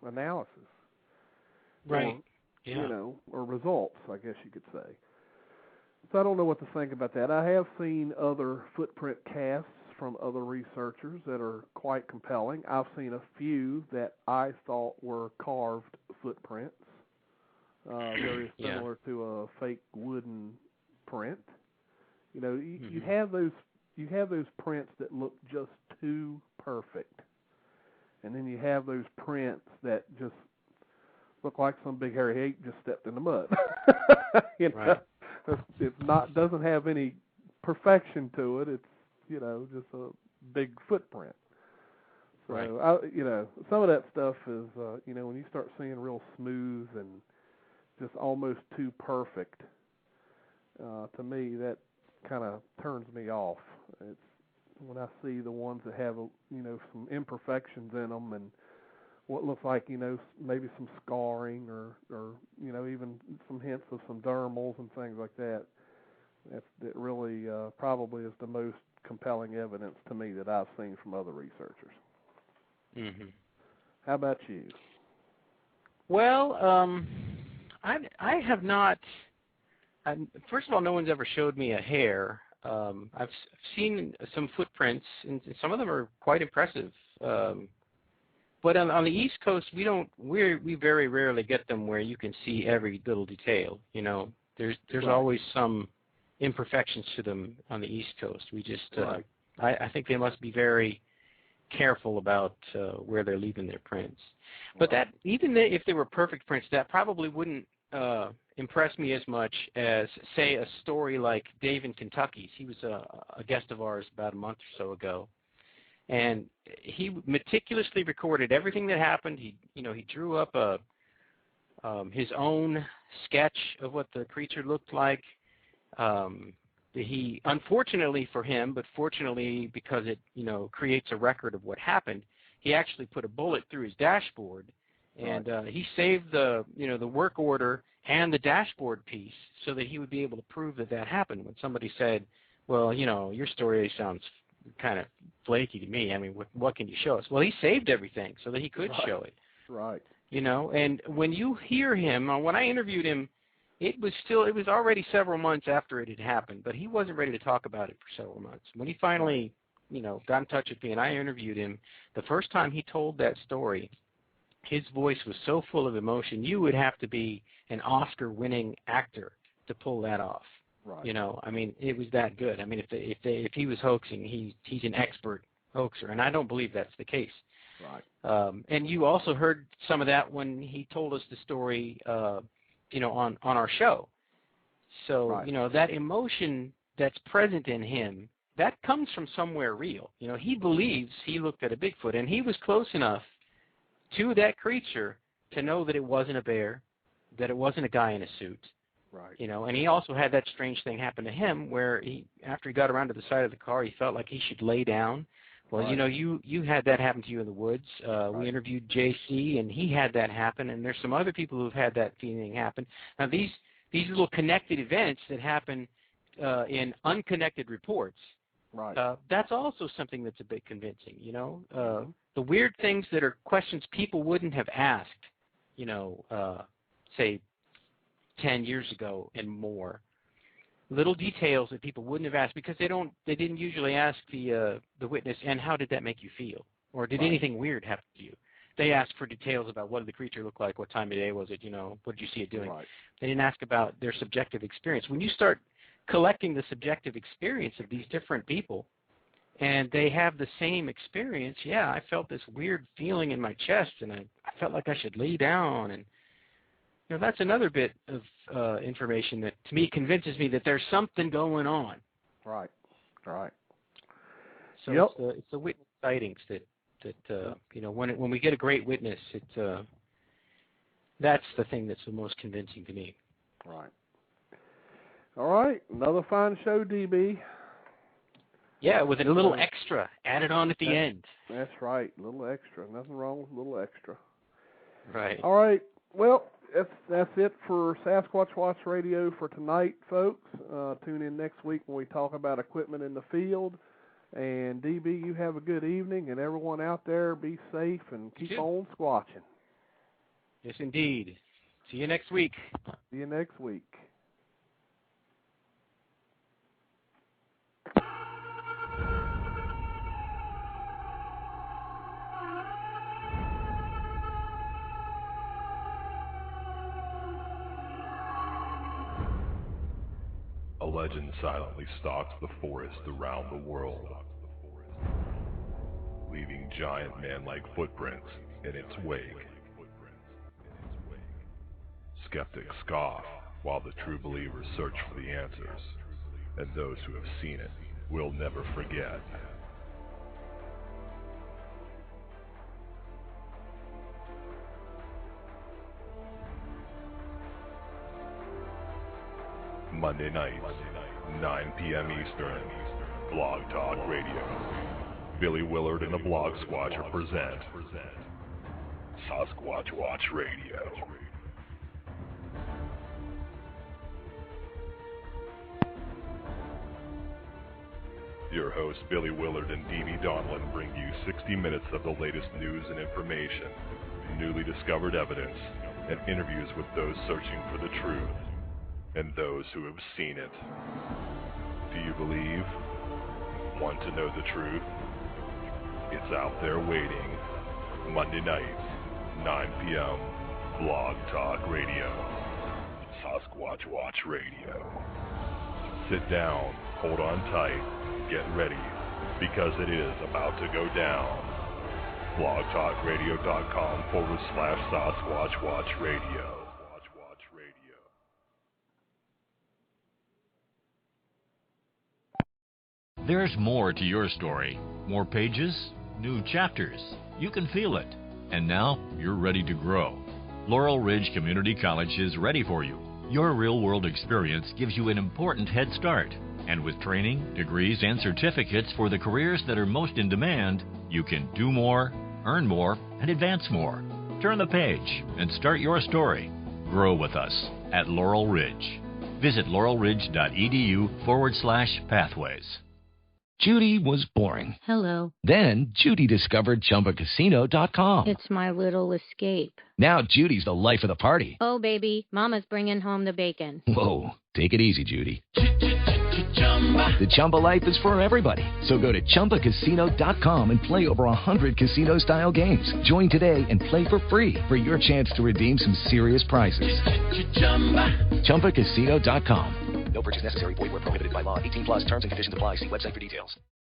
S3: analysis.
S4: Right.
S3: Or results, I guess you could say. So I don't know what to think about that. I have seen other footprint casts from other researchers that are quite compelling. I've seen a few that I thought were carved footprints, very similar to a fake wooden print. You know, you have those prints that look just too perfect, and then you have those prints that just look like some big hairy ape just stepped in the mud. You know? It's not, doesn't have any perfection to it. It's, you know, just a big footprint. So you know, some of that stuff is you know, when you start seeing real smooth and just almost too perfect, to me that kind of turns me off. It's when I see the ones that have, you know, some imperfections in them and what looks like, you know, maybe some scarring or you know, even some hints of some dermals and things like that. That really probably is the most compelling evidence to me that I've seen from other researchers.
S4: Mm-hmm.
S3: How about you?
S4: Well, I have not. First of all, no one's ever showed me a hair. I've seen some footprints, and some of them are quite impressive. But on the East Coast, we very rarely get them where you can see every little detail. You know, there's always some imperfections to them on the East Coast. We just, I think they must be very careful about where they're leaving their prints. But that, even if they were perfect prints, that probably wouldn't impress me as much as, say, a story like Dave in Kentucky. He was a guest of ours about a month or so ago. And he meticulously recorded everything that happened. He drew up his own sketch of what the creature looked like. He, unfortunately for him, but fortunately because it, you know, creates a record of what happened, he actually put a bullet through his dashboard, and he saved the work order and the dashboard piece so that he would be able to prove that happened. When somebody said, well, you know, your story sounds kind of flaky to me. I mean, what can you show us? Well, he saved everything so that he could show it.
S3: Right.
S4: You know, and when you hear him, when I interviewed him, it was already several months after it had happened, but he wasn't ready to talk about it for several months. When he finally, you know, got in touch with me and I interviewed him, the first time he told that story, his voice was so full of emotion, you would have to be an Oscar-winning actor to pull that off.
S3: Right.
S4: You know, I mean, it was that good. I mean, if he was hoaxing, he's an expert hoaxer, and I don't believe that's the case.
S3: Right.
S4: And you also heard some of that when he told us the story, you know, on our show. So, you know, that emotion that's present in him, that comes from somewhere real. You know, he believes he looked at a Bigfoot, and he was close enough to that creature to know that it wasn't a bear, that it wasn't a guy in a suit.
S3: Right.
S4: You know, and he also had that strange thing happen to him where after he got around to the side of the car, he felt like he should lay down. Well, you know, you had that happen to you in the woods. We interviewed JC, and he had that happen, and there's some other people who've had that feeling happen. Now, these little connected events that happen in unconnected reports, that's also something that's a bit convincing, you know. The weird things that are questions people wouldn't have asked, you know, say 10 years ago and more. Little details that people wouldn't have asked because they didn't usually ask the witness, and how did that make you feel? Or did anything weird happen to you? They asked for details about what did the creature look like, what time of day was it, you know, what did you see it doing? They didn't ask about their subjective experience. When you start collecting the subjective experience of these different people, and they have the same experience, yeah, I felt this weird feeling in my chest, and I felt like I should lay down, and you know, that's another bit of information that, to me, convinces me that there's something going on.
S3: Right. Right.
S4: So it's the witness sightings that you know, when we get a great witness, that's the thing that's the most convincing to me.
S3: Right. All right, another fine show, DB.
S4: Yeah, with a little extra added on at the end.
S3: That's right, a little extra. Nothing wrong with a little extra.
S4: Right.
S3: All right. Well, that's it for Sasquatch Watch Radio for tonight, folks. Tune in next week when we talk about equipment in the field. And DB, you have a good evening, and everyone out there, be safe and keep on squatching.
S4: Yes, indeed. See you next week.
S3: See you next week.
S2: legend silently stalks the forest around the world, leaving giant man-like footprints in its wake. Skeptics scoff, while the true believers search for the answers, and those who have seen it will never forget. Monday nights, 9 p.m. Eastern, Blog Talk Radio. Billy Willard and the Blog Squatcher present Sasquatch Watch Radio. Your hosts Billy Willard and Deanie Donlin bring you 60 minutes of the latest news and information, newly discovered evidence, and interviews with those searching for the truth and those who have seen it. Do you believe? Want to know the truth? It's out there waiting. Monday nights, 9 p.m., Blog Talk Radio. Sasquatch Watch Radio. Sit down, hold on tight, get ready, because it is about to go down. blogtalkradio.com/Sasquatch Watch Radio.
S1: There's more to your story. More pages, new chapters. You can feel it. And now you're ready to grow. Laurel Ridge Community College is ready for you. Your real-world experience gives you an important head start. And with training, degrees, and certificates for the careers that are most in demand, you can do more, earn more, and advance more. Turn the page and start your story. Grow with us at Laurel Ridge. Visit laurelridge.edu/pathways.
S22: Judy was boring.
S17: Hello.
S22: Then Judy discovered ChumbaCasino.com.
S17: It's my little escape.
S22: Now Judy's the life of the party.
S17: Oh, baby, mama's bringing home the bacon.
S22: Whoa, take it easy, Judy. The Chumba life is for everybody. So go to ChumbaCasino.com and play over 100 casino-style games. Join today and play for free for your chance to redeem some serious prizes. ChumbaCasino.com.
S23: No purchase necessary. Void where prohibited by law. 18+ terms and conditions apply. See website for details.